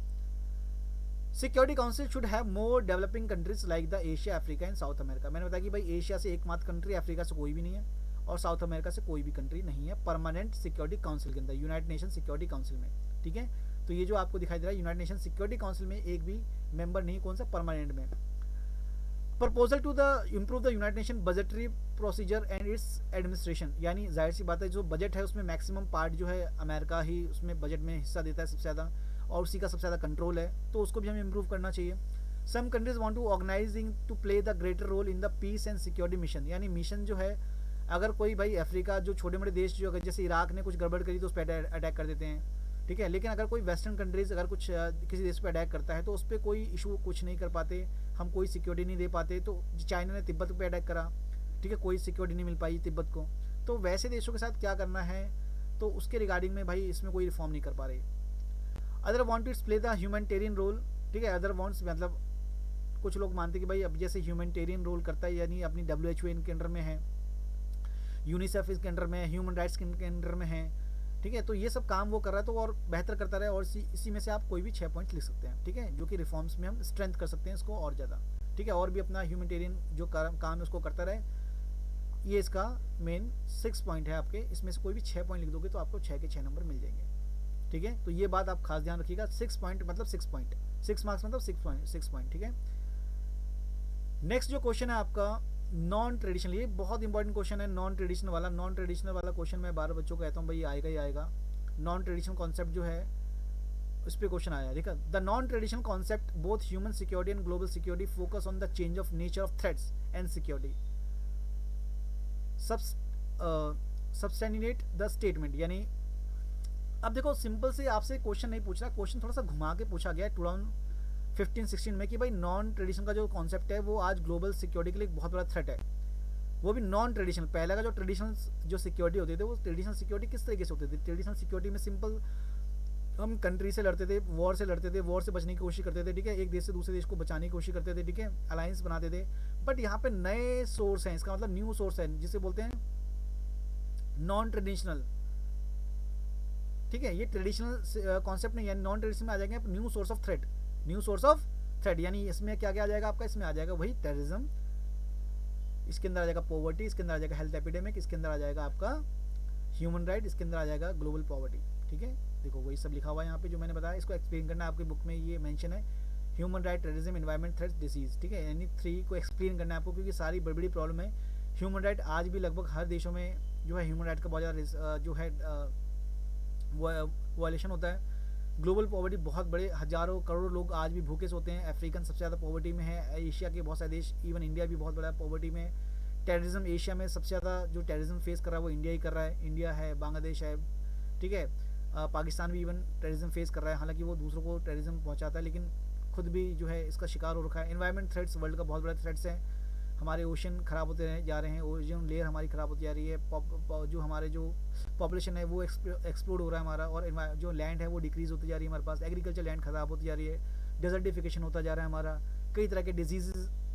Security council should have more developing countries like the Asia, Africa and south America. मैंने बताया कि भाई एशिया से एकमात्र कंट्री, अफ्रीका से कोई भी नहीं है, और साउथ अमेरिका से कोई भी कंट्री नहीं है परमानेंट सिक्योरिटी काउंसिल के अंदर, यूनाइटेड नेशन सिक्योरिटी काउंसिल में, ठीक है। तो ये जो आपको दिखाई दे रहा है यूनाइटेड नेशन सिक्योरिटी काउंसिल में एक भी मेंबर नहीं, कौन सा? परमानेंट में। Proposal to the improve the United Nation budgetary procedure and its administration, यानी जाहिर सी बात है जो बजट है उसमें मैक्सिमम पार्ट जो है अमेरिका ही उसमें बजट में हिस्सा देता है सबसे ज़्यादा, और उसी का सबसे ज़्यादा कंट्रोल है, तो उसको भी हमें इम्प्रूव करना चाहिए। Some countries want to organising to play the greater role in the peace and security mission, यानी मिशन जो है अगर कोई भाई अफ्रीका जो छोटे मोटे देश जो अगर जैसे इराक ने कुछ गड़बड़ करी तो उस पर अटैक कर देते हैं, ठीक है, लेकिन अगर कोई वेस्टर्न कंट्रीज अगर कुछ किसी देश पे अटैक करता है तो उस पर कोई इशू कुछ नहीं कर पाते, हम कोई सिक्योरिटी नहीं दे पाते। तो चाइना ने तिब्बत पे अटैक करा, ठीक है, कोई सिक्योरिटी नहीं मिल पाई तिब्बत को। तो वैसे देशों के साथ क्या करना है, तो उसके रिगार्डिंग में भाई इसमें कोई रिफॉर्म नहीं कर पा रहे। Other want to play the humanitarian role, ठीक है, अदर वांट्स मतलब कुछ लोग मानते कि भाई अब जैसे ह्यूमैनिटेरियन रोल करता है, यानी अपनी WHO इनके अंडर में है, यूनिसेफ इसके अंडर में है, ह्यूमन राइट्स के अंडर में है, ठीक है, तो ये सब काम वो कर रहा है, तो और बेहतर करता रहे। और इसी में से आप कोई भी 6 पॉइंट लिख सकते हैं, ठीक है, जो कि रिफॉर्म्स में हम स्ट्रेंथ कर सकते हैं इसको और ज़्यादा, ठीक है, और भी अपना ह्यूमैनिटेरियन जो काम है उसको करता रहे। ये इसका मेन 6 पॉइंट है आपके, इसमें से कोई भी 6 पॉइंट लिख दोगे तो आपको 6 के 6 नंबर मिल जाएंगे, ठीक है। तो ये बात आप खास ध्यान रखिएगा, 6 पॉइंट मतलब 6 पॉइंट, 6 मार्क्स मतलब 6 पॉइंट, ठीक है। नेक्स्ट जो क्वेश्चन है आपका नॉन ट्रेडिशनल, ये बहुत इंपॉर्टेंट क्वेश्चन है नॉन ट्रेडिशनल वाला क्वेश्चन मैं 12 बच्चों को कहता हूँ भाई आएगा ही आएगा। नॉन ट्रेडिशनल कॉन्सेप्ट जो है उस पर क्वेश्चन आया, ठीक है। The non traditional concept both human security and global security focus on the change of nature of threats and security substantiate the statement, यानी अब देखो सिंपल से आपसे क्वेश्चन नहीं पूछ रहा, क्वेश्चन थोड़ा सा घुमा के पूछा गया है 2015-16 में कि भाई नॉन ट्रेडिशनल का जो कॉन्सेप्ट है वो आज ग्लोबल सिक्योरिटी के लिए एक बहुत बड़ा थ्रेट है। वो भी नॉन ट्रेडिशनल। पहले का जो ट्रेडिशनल जो सिक्योरिटी होते थे, वो ट्रेडिशनल सिक्योरिटी किस तरीके से होते थे? ट्रेडिशनल सिक्योरिटी में सिंपल, हम कंट्री से लड़ते थे, वॉर से लड़ते थे, वॉर से बचने की कोशिश करते थे, ठीक है, एक देश से दूसरे देश को बचाने की कोशिश करते थे, ठीक है, अलायंस बनाते थे। बट यहाँ पे नए सोर्स हैं, इसका मतलब न्यू सोर्स है, जिसे बोलते हैं नॉन ट्रेडिशनल, ठीक है। ये ट्रेडिशनल कॉन्सेप्ट नहीं है, नॉन ट्रेडिशनल में आ जाएंगे new source of threat. New source of threat यानी इसमें क्या क्या आ जाएगा आपका? इसमें आ जाएगा वही टेररिज्म, इसके अंदर आ जाएगा पॉवर्टी, इसके अंदर आ जाएगा हेल्थ एपिडेमिक, इसके अंदर आ जाएगा आपका ह्यूमन राइट, इसके अंदर आ जाएगा ग्लोबल पॉवर्टी, ठीक है। देखो वही सब लिखा हुआ है यहाँ पे जो मैंने बताया, इसको एक्सप्लेन करना है, आपकी बुक में ये मेंशन है, human right, terrorism, environment, threats, disease, ठीक है। यानी 3 को एक्सप्लेन करना है आपको, क्योंकि सारी बड़ी बड़ी प्रॉब्लम है। ह्यूमन राइट आज भी लगभग हर देशों में जो है ह्यूमन राइट का बहुत ज़्यादा जो है वायलेशन होता है। ग्लोबल पॉवर्टी, बहुत बड़े हजारों करोड़ों लोग आज भी भूखे सोते हैं। अफ्रीकन सबसे ज़्यादा पॉवर्टी में है, एशिया के बहुत सारे देश, इवन इंडिया भी बहुत बड़ा पॉवर्टी में। टेररिज्म, एशिया में सबसे ज़्यादा जो टेररिज्म फेस कर रहा है वो इंडिया ही कर रहा है, इंडिया है, बांग्लादेश है, ठीक है। पाकिस्तान भी इवन टेररिज्म फेस कर रहा है, हालांकि वो दूसरों को टेररिज्म पहुंचाता है लेकिन खुद भी जो है इसका शिकार हो रखा है। एनवायरमेंट थ्रेट्स वर्ल्ड का बहुत बड़ा थ्रेट्स है, हमारे ओशन ख़राब होते जा रहे हैं, ओजोन लेयर हमारी ख़राब होती जा रही है, जो हमारे जो पॉपुलेशन है वो एक्सप्लोड हो रहा है हमारा, और जो लैंड है वो डिक्रीज़ होती जा रही है हमारे पास, एग्रीकल्चर लैंड ख़राब होती जा रही है, डेजर्टिफिकेशन होता जा रहा है हमारा, कई तरह के डिजीज़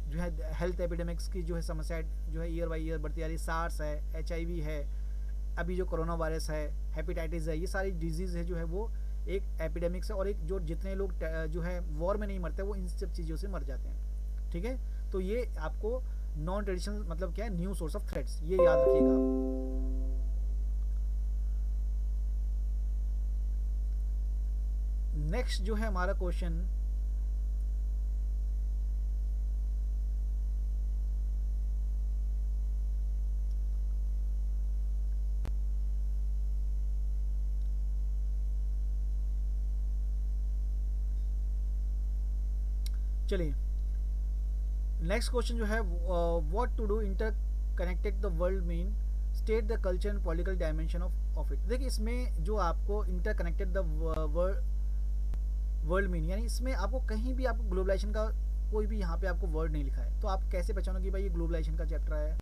जो है, हेल्थ एपिडेमिक्स की जो है समस्या जो है ईयर बाई ईयर बढ़ती जा रही है। सार्स है, HIV है, अभी जो कोरोना वायरस है, हेपेटाइटिस है, ये सारी डिजीज़ है जो है वो एक एपिडेमिक्स है, और एक जो जितने लोग जो है वॉर में नहीं मरते वो इन सब चीज़ों से मर जाते हैं, ठीक है। तो ये आपको नॉन ट्रेडिशनल मतलब क्या है? न्यू सोर्स ऑफ थ्रेट्स, ये याद रखिएगा। नेक्स्ट जो है हमारा क्वेश्चन, चलिए नेक्स्ट क्वेश्चन जो है, what to do interconnected the world mean, state the culture and political dimension of it. देखिए इसमें जो आपको interconnected the world mean, यानी इसमें आपको कहीं भी आपको ग्लोबलाइजेशन का कोई भी यहाँ पे आपको वर्ड नहीं लिखा है, तो आप कैसे पहचानोगे कि भाई ये ग्लोबलाइजेशन का चैप्टर है।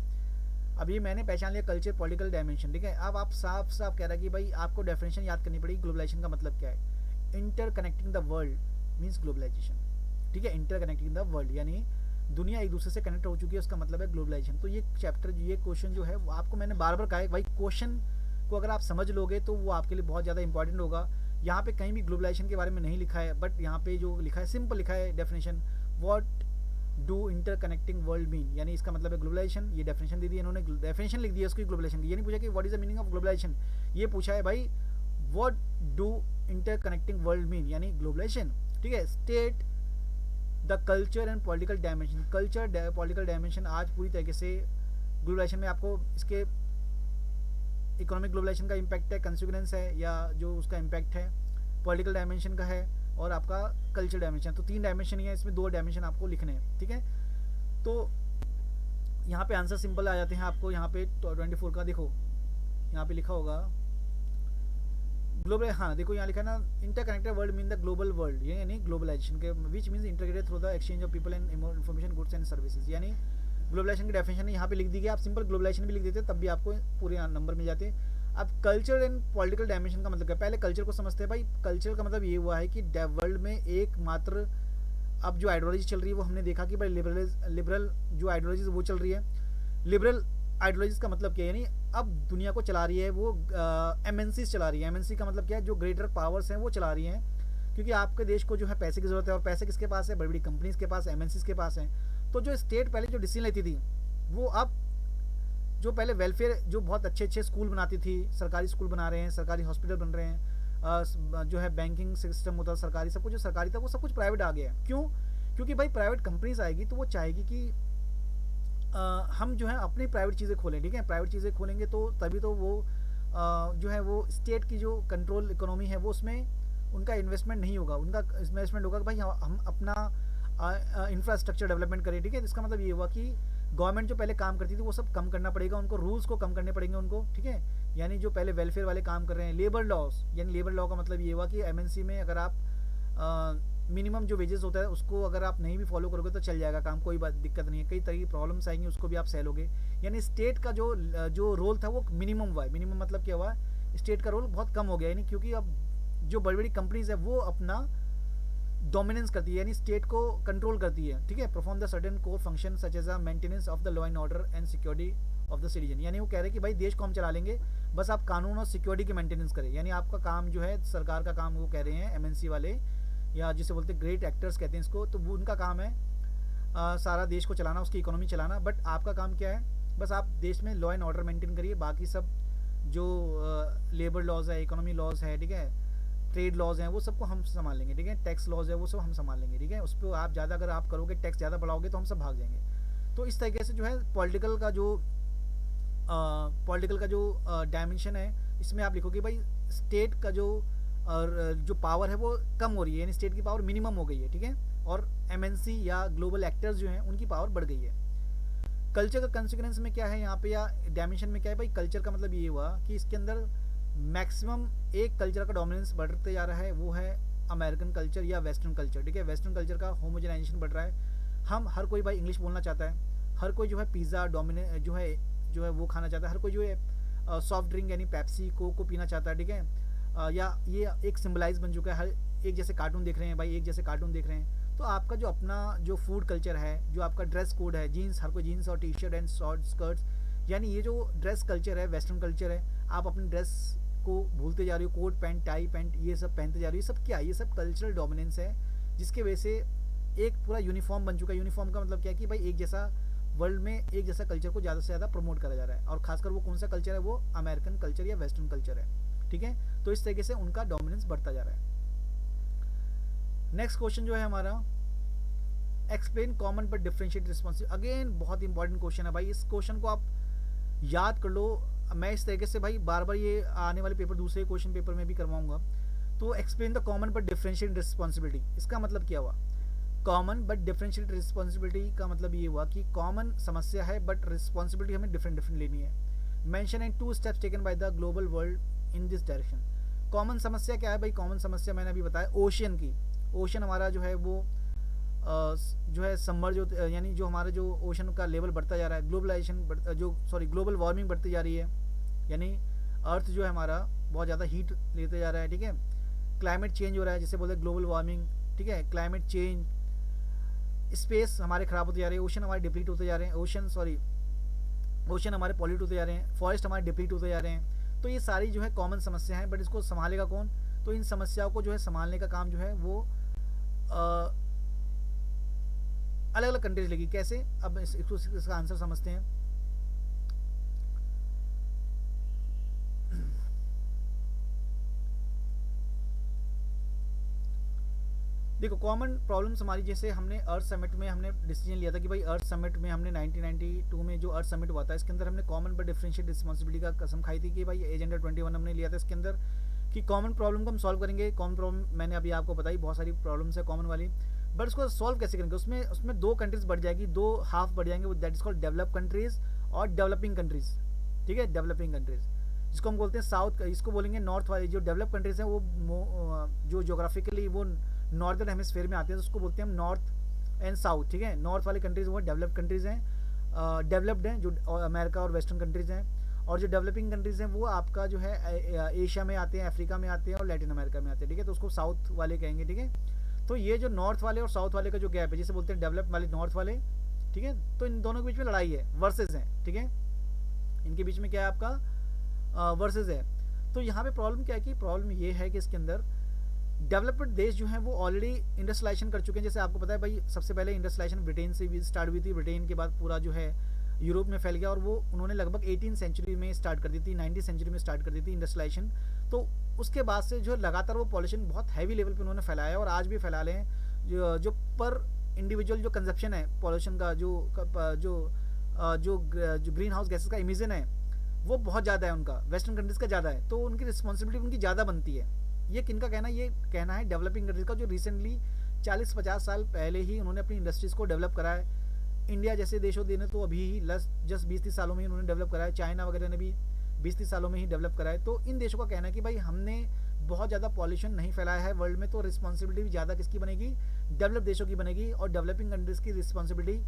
अब ये मैंने पहचान लिया कल्चर पॉलिटिकल डायमेंशन, ठीक है। अब आप साफ साफ कह रहा है कि भाई आपको डेफिनेशन याद करनी पड़ेगी ग्लोबलाइजेशन का मतलब क्या है। Interconnecting the world means globalisation, ठीक है। इंटर कनेक्टिंग द वर्ल्ड यानी दुनिया एक दूसरे से कनेक्ट हो चुकी है, उसका मतलब है ग्लोबलाइजेशन। तो ये चैप्टर, ये क्वेश्चन जो है वो आपको मैंने बार बार कहा है भाई, क्वेश्चन को अगर आप समझ लोगे तो वो आपके लिए बहुत ज़्यादा इंपॉर्टेंट होगा। यहाँ पे कहीं भी ग्लोबलाइजेशन के बारे में नहीं लिखा है, बट यहाँ पे जो लिखा है सिंपल लिखा है definition, what do interconnecting world mean, यानी इसका मतलब है ग्लोबलाइजेशन। ये डेफिनेशन दे दी इन्होंने, डेफिनेशन लिख दी है उसकी ग्लोबलाइजेशन की। ये नहीं पूछा कि what is the meaning of globalisation, ये पूछा है भाई what do interconnecting world mean यानी ग्लोबलाइजेशन, ठीक है। State the culture and political dimension, culture political dimension आज पूरी तरीके से ग्लोबलाइजेशन में आपको इसके इकोनॉमिक ग्लोबलाइजेशन का इम्पैक्ट है, कंसिक्वेंस है, या जो उसका इम्पैक्ट है पॉलिटिकल डायमेंशन का है, और आपका कल्चर डायमेंशन। तो 3 डायमेंशन ही है, इसमें 2 डायमेंशन आपको लिखने हैं, ठीक है। तो यहाँ पे आंसर सिंपल आ जाते हैं आपको। यहाँ पे 24 का देखो यहाँ पे लिखा होगा ग्लोबल, हाँ देखो यहाँ लिखा है ना, interconnected world mean the global world, ये यानी ग्लोबलाइजेशन के, which means integrated through the exchange of people and information, goods and services, यानी ग्लोबलाइजेशन की डेफिनेशन यहाँ पे लिख दी गई। आप सिंपल ग्लोबलाइजेशन भी लिख देते तब भी आपको पूरे नंबर मिल जाते। अब कल्चर एंड पॉलिटिकल डायमेंशन का मतलब क्या है? पहले कल्चर को समझते हैं भाई। कल्चर का मतलब ये हुआ है कि वर्ल्ड में एकमात्र अब जो आइडियोलॉजी चल रही है वो हमने देखा कि भाई लिबरल जो आइडियोलॉजी वो चल रही है। लिबरल आइडियोलॉजीज का मतलब क्या है? यानी अब दुनिया को चला रही है वो MNCs चला रही है। MNC का मतलब क्या है? जो ग्रेटर पावर्स हैं वो चला रही हैं, क्योंकि आपके देश को जो है पैसे की जरूरत है, और पैसे किसके पास है? बड़ी बड़ी कंपनीज के पास, MNCs के पास हैं। तो जो स्टेट पहले जो डिसीजन लेती थी वो अब जो पहले वेलफेयर, जो बहुत अच्छे अच्छे स्कूल बनाती थी, सरकारी स्कूल बना रहे हैं, सरकारी हॉस्पिटल बन रहे हैं, जो है बैंकिंग सिस्टम होता है सरकारी, सब कुछ जो सरकारी था वो सब कुछ प्राइवेट आ गया है। क्यों? क्योंकि भाई प्राइवेट कंपनीज आएगी तो वो चाहेगी कि हम जो है अपनी प्राइवेट चीज़ें खोलें, ठीक है। प्राइवेट चीज़ें खोलेंगे तो तभी तो वो जो है वो स्टेट की जो कंट्रोल इकोनॉमी है वो उसमें उनका इन्वेस्टमेंट नहीं होगा। उनका इन्वेस्टमेंट होगा कि भाई हम अपना इंफ्रास्ट्रक्चर डेवलपमेंट करें, ठीक है। इसका मतलब ये हुआ कि गवर्नमेंट जो पहले काम करती थी वो सब कम करना पड़ेगा उनको, रूल्स को कम करने पड़ेंगे उनको, ठीक है। यानी जो पहले वेलफेयर वाले काम कर रहे हैं, लेबर लॉज, यानी लेबर लॉ का मतलब ये हुआ कि MNC में अगर आप मिनिमम जो वेजेस होता है उसको अगर आप नहीं भी फॉलो करोगे तो चल जाएगा काम, कोई बात दिक्कत नहीं है। कई तरह की प्रॉब्लम्स आएंगी, उसको भी आप सह यानी स्टेट का जो रोल था वो मिनिमम हुआ है। मिनिमम मतलब क्या हुआ, स्टेट का रोल बहुत कम हो गया, यानी क्योंकि अब जो बड़ी बड़ी कंपनीज है वो अपना डोमिनेंस करती है, यानी स्टेट को कंट्रोल करती है, ठीक है। Perform the certain core function such as a maintenance of the law and order and security of the citizen. यानी वो कह रहे हैं कि भाई देश को हम चला लेंगे, बस आप कानून और सिक्योरिटी की मेंटेनेंस करें। यानी आपका काम जो है सरकार का काम, वो कह रहे हैं एमएनसी वाले या जिसे बोलते हैं ग्रेट एक्टर्स कहते हैं इसको, तो वो उनका काम है सारा देश को चलाना, उसकी इकोनॉमी चलाना। बट आपका काम क्या है, बस आप देश में लॉ एंड ऑर्डर मेंटेन करिए, बाकी सब जो लेबर लॉज है, इकोनॉमी लॉज है, ठीक है, ट्रेड लॉज हैं, वो सबको हम संभाल लेंगे, ठीक है, टैक्स लॉज है वो सब हम संभाल लेंगे, ठीक है। उस पर आप ज़्यादा अगर आप करोगे, टैक्स ज़्यादा बढ़ाओगे तो हम सब भाग जाएंगे। तो इस तरीके से जो है पॉलिटिकल का जो डायमेंशन है, इसमें आप लिखोगे भाई स्टेट का जो पावर है वो कम हो रही है, यानी स्टेट की पावर मिनिमम हो गई है, ठीक है, और एमएनसी या ग्लोबल एक्टर्स जो हैं उनकी पावर बढ़ गई है। कल्चर का कंसिक्वेंस में क्या है यहाँ पे, या डायमेंशन में क्या है भाई, कल्चर का मतलब ये हुआ कि इसके अंदर मैक्सिमम एक कल्चर का डोमिनेंस बढ़ते जा रहा है, वो है अमेरिकन कल्चर या वेस्टर्न कल्चर, ठीक है। वेस्टर्न कल्चर का होमोजेनाइजेशन बढ़ रहा है, हम हर कोई भाई इंग्लिश बोलना चाहता है, हर कोई जो है पिज़्ज़ा डोमिने जो है वो खाना चाहता है, हर कोई जो है सॉफ्ट ड्रिंक यानी पेप्सी को पीना चाहता है, ठीक है। या ये एक सिम्बलाइज बन चुका है, हर एक जैसे कार्टून देख रहे हैं भाई, एक जैसे कार्टून देख रहे हैं। तो आपका जो अपना जो फूड कल्चर है, जो आपका ड्रेस कोड है, जीन्स, हर कोई जीन्स और T shirt and short skirts, यानी ये जो ड्रेस कल्चर है, वेस्टर्न कल्चर है, आप अपनी ड्रेस को भूलते जा रही हो, कोट पैंट, टाई पैंट ये सब पहनते जा रही हो। ये सब क्या है, ये सब कल्चरल डोमिनेंस है, जिसके वजह से एक पूरा यूनिफॉर्म बन चुका है। यूनिफॉर्म का मतलब क्या है कि भाई एक जैसा वर्ल्ड में एक जैसा कल्चर को ज़्यादा से ज़्यादा प्रमोट करा जा रहा है, और खासकर वो कौन सा कल्चर है, वो अमेरिकन कल्चर या वेस्टर्न कल्चर है, ठीक है। तो इस तरीके से उनका डोमिनेंस बढ़ता जा रहा है। नेक्स्ट क्वेश्चन जो है हमारा, explain common but differentiate responsibility. Again बहुत इंपॉर्टेंट क्वेश्चन है भाई, इस क्वेश्चन को आप याद कर लो। मैं इस तरीके से भाई बार बार ये आने वाले पेपर, दूसरे क्वेश्चन पेपर में भी करवाऊंगा। तो explain the common but differentiate responsibility, इसका मतलब क्या हुआ, कॉमन बट डिफरेंशिएट रिस्पॉन्सिबिलिटी का मतलब ये हुआ कि कॉमन समस्या है बट रिस्पॉन्सिबिलिटी हमें डिफरेंट लेनी है। Mention and 2 steps taken by the global world in this direction. Common समस्या क्या है भाई, कॉमन समस्या मैंने अभी बताया ओशियन की। ओशन हमारा जो है वो जो है समर जो, यानी जो हमारा जो ओशन का लेवल बढ़ता जा रहा है, ग्लोबलाइजेशन ग्लोबल वार्मिंग बढ़ती जा रही है, यानी अर्थ जो है हमारा बहुत ज़्यादा हीट लेते जा रहा है, ठीक है। क्लाइमेट चेंज हो रहा है, जिसे बोलते हैं ग्लोबल वार्मिंग, ठीक है, क्लाइमेट चेंज। स्पेस हमारे ख़राब होते जा रहे हैं, ओशन हमारे डिप्लीट होते जा रहे हैं, ओशन हमारे पॉल्यूट होते जा रहे हैं, फॉरेस्ट हमारे डिप्लीट होते जा रहे हैं। तो ये सारी जो है कॉमन समस्या हैं, बट इसको संभालेगा कौन, तो इन समस्याओं को जो है संभालने का काम जो है वो अलग अलग कंट्रीज लेगी। कैसे, अब इसका आंसर समझते हैं। देखो कॉमन प्रॉब्लम्स हमारी, जैसे हमने अर्थ समिट में हमने डिसीजन लिया था कि भाई अर्थ समिट में हमने 1992 में जो अर्थ समिट हुआ था, इसके अंदर हमने कॉमन बट डिफरेंशिएट रिस्पॉन्सिबिलिटी का कसम खाई थी कि भाई एजेंडा 21 हमने लिया था इसके अंदर कि कॉमन प्रॉब्लम को हम सॉल्व करेंगे। कॉमन प्रॉब्लम मैंने अभी आपको बताई, बहुत सारी प्रॉब्लम्स है कॉमन वाली, बट उसको सॉल्व कैसे करेंगे, उसमें 2 कंट्रीज बढ़ जाएगी, 2 हाफ बढ़ जाएंगे, that is called develop countries और डेवलपिंग कंट्रीज, ठीक है। डेवलपिंग कंट्रीज जिसको हम बोलते हैं साउथ, इसको बोलेंगे नॉर्थ वाली। जो डेवलप कंट्रीज हैं वो जो जोग्राफिकली वो नॉर्दर्न हेमिस्फीयर में आते हैं, तो उसको बोलते हैं हम नॉर्थ एंड साउथ, ठीक है। नॉर्थ वाली कंट्रीज वो डेवलप कंट्रीज हैं, डेवलप्ड हैं, जो अमेरिका और वेस्टर्न कंट्रीज हैं। और जो डेवलपिंग कंट्रीज हैं वो आपका जो है एशिया में आते हैं, अफ्रीका में आते हैं और लैटिन अमेरिका में आते हैं, ठीक है। तो उसको साउथ वाले कहेंगे, ठीक है। तो ये जो नॉर्थ वाले और साउथ वाले का जो गैप है, जिसे बोलते हैं डेवलप वाले नॉर्थ वाले, ठीक है। तो इन दोनों के बीच में लड़ाई है, वर्सेस हैं, ठीक है। इनके बीच में क्या है आपका वर्सेस है। तो यहाँ पे प्रॉब्लम क्या है कि प्रॉब्लम ये है कि इसके अंदर डेवलप्ड देश जो हैं वो ऑलरेडी इंडस्ट्रियलाइजेशन कर चुके हैं। जैसे आपको पता है भाई सबसे पहले इंडस्ट्रियलाइजेशन ब्रिटेन से भी स्टार्ट हुई थी, ब्रिटेन के बाद पूरा जो है यूरोप में फैल गया, और वो उन्होंने लगभग 18th सेंचुरी में स्टार्ट कर दी थी, 19th सेंचुरी में स्टार्ट कर दी थी इंडस्ट्रियलाइजेशन। तो उसके बाद से जो लगातार वो पॉल्यूशन बहुत हैवी लेवल पे उन्होंने फैलाया और आज भी फैला रहे हैं। जो पर इंडिविजुअल जो कंजप्शन है पॉल्यूशन का, जो ग्रीन हाउस गैसेस का इमिशन है वो बहुत ज़्यादा है उनका, वेस्टर्न कंट्रीज़ का ज़्यादा है, तो उनकी रिस्पॉन्सिबिलिटी उनकी ज़्यादा बनती है। ये किनका कहना है, ये कहना है डेवलपिंग कंट्रीज़ का, जो रिसेंटली 40-50 साल पहले ही उन्होंने अपनी इंडस्ट्रीज़ को डेवलप करा है। इंडिया जैसे देशों ने तो अभी ही जस्ट 20-30 सालों में ही उन्होंने डेवलप करा है, चाइना वगैरह ने भी 20-30 सालों में ही डेवलप करा है। तो इन देशों का कहना है कि भाई हमने बहुत ज़्यादा पॉल्यूशन नहीं फैलाया है वर्ल्ड में, तो रिस्पॉन्सिबिलिटी भी ज़्यादा किसकी बनेगी, डेवलप देशों की बनेगी। और डेवलपिंग कंट्रीज़ की रिस्पॉन्सिबिलिटी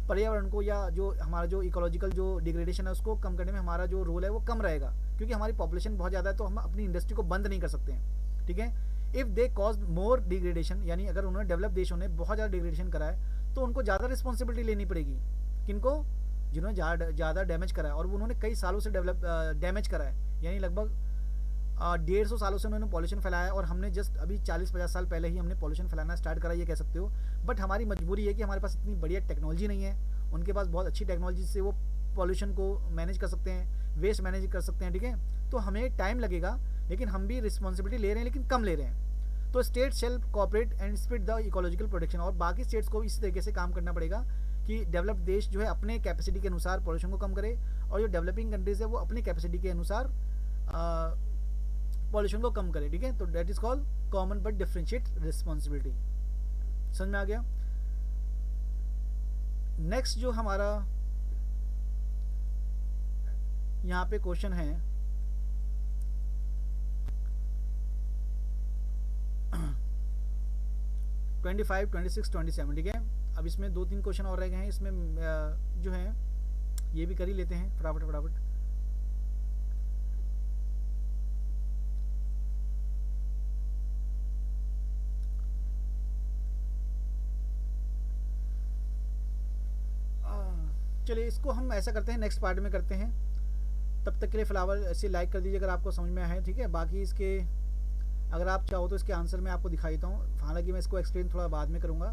पर्यावरण को या जो हमारा जो इकोलॉजिकल जो डिग्रेडेशन है उसको कम करने में हमारा जो रोल है वो कम रहेगा, क्योंकि हमारी पॉपुलेशन बहुत ज़्यादा है, तो हम अपनी इंडस्ट्री को बंद नहीं कर सकते हैं, ठीक है। If they cause more degradation, यानी अगर उन्होंने डेवलप देशों ने बहुत ज़्यादा डिग्रेडेशन करा है तो उनको ज़्यादा रिस्पॉन्सिबिलिटी लेनी पड़ेगी। किनको, जिन्होंने ज़्यादा डैमेज करा है, और उन्होंने कई सालों से डैमेज करा है, यानी लगभग 150 सालों से उन्होंने पॉल्यूशन फैलाया है, और हमने जस्ट अभी 40-50 साल पहले ही हमने पॉल्यूशन फैलाना स्टार्ट करा, ये कह सकते हो। बट हमारी मजबूरी है कि हमारे पास इतनी बढ़िया टेक्नोलॉजी नहीं है, उनके पास बहुत अच्छी टेक्नोलॉजी से वो पॉल्यूशन को मैनेज कर सकते हैं, वेस्ट मैनेज कर सकते हैं, ठीक है। तो हमें टाइम लगेगा, लेकिन हम भी रिस्पॉन्सिबिलिटी ले रहे हैं, लेकिन कम ले रहे हैं। तो state shall cooperate and split the ecological protection, और बाकी स्टेट्स को इसी तरीके से काम करना पड़ेगा कि डेवलप्ड देश जो है अपने कैपेसिटी के अनुसार पॉल्यूशन को कम करे, और जो डेवलपिंग कंट्रीज है वो अपनी कैपेसिटी के अनुसार पॉल्यूशन को कम करे, ठीक है। तो that is called common but differentiate responsibility. समझ में आ गया। नेक्स्ट जो हमारा यहाँ पे क्वेश्चन है, ट्वेंटी 26, 27, ठीक है। अब इसमें 2-3 क्वेश्चन और रह गए हैं, इसमें जो है ये भी कर ही लेते हैं फटाफट फटाफट। चलिए इसको हम ऐसा करते हैं, नेक्स्ट पार्ट में करते हैं। तब तक के लिए फिलहाल ऐसे लाइक कर दीजिए अगर आपको समझ में आया है, ठीक है। बाकी इसके अगर आप चाहो तो इसके आंसर मैं आपको दिखा देता हूँ, हालांकि मैं इसको एक्सप्लेन थोड़ा बाद में करूँगा,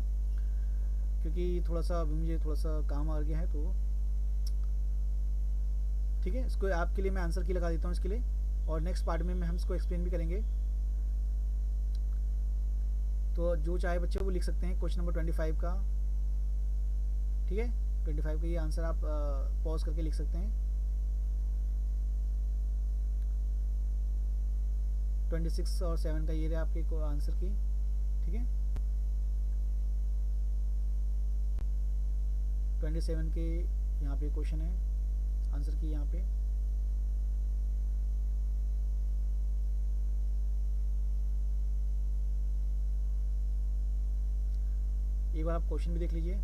क्योंकि थोड़ा सा मुझे थोड़ा सा काम आ गया है, तो ठीक है। इसको आपके लिए मैं आंसर की लगा देता हूँ इसके लिए, और नेक्स्ट पार्ट में हम इसको एक्सप्लेन भी करेंगे। तो जो चाहे बच्चे वो लिख सकते हैं क्वेश्चन नंबर 25 का, ठीक है। 25 का ये आंसर आप पॉज करके लिख सकते हैं। 26 और 7 का ये रहा आपके आंसर की, ठीक है। 27 के यहाँ पे क्वेश्चन है, आंसर की यहाँ पे। एक बार आप क्वेश्चन भी देख लीजिए,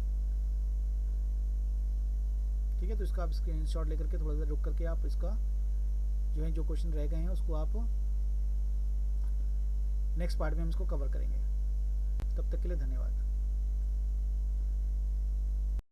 ठीक है। तो इसका आप स्क्रीनशॉट लेकर के थोड़ा सा रुक करके आप इसका जो है जो क्वेश्चन रह गए हैं उसको आप नेक्स्ट पार्ट में हम इसको कवर करेंगे। तब तक के लिए धन्यवाद।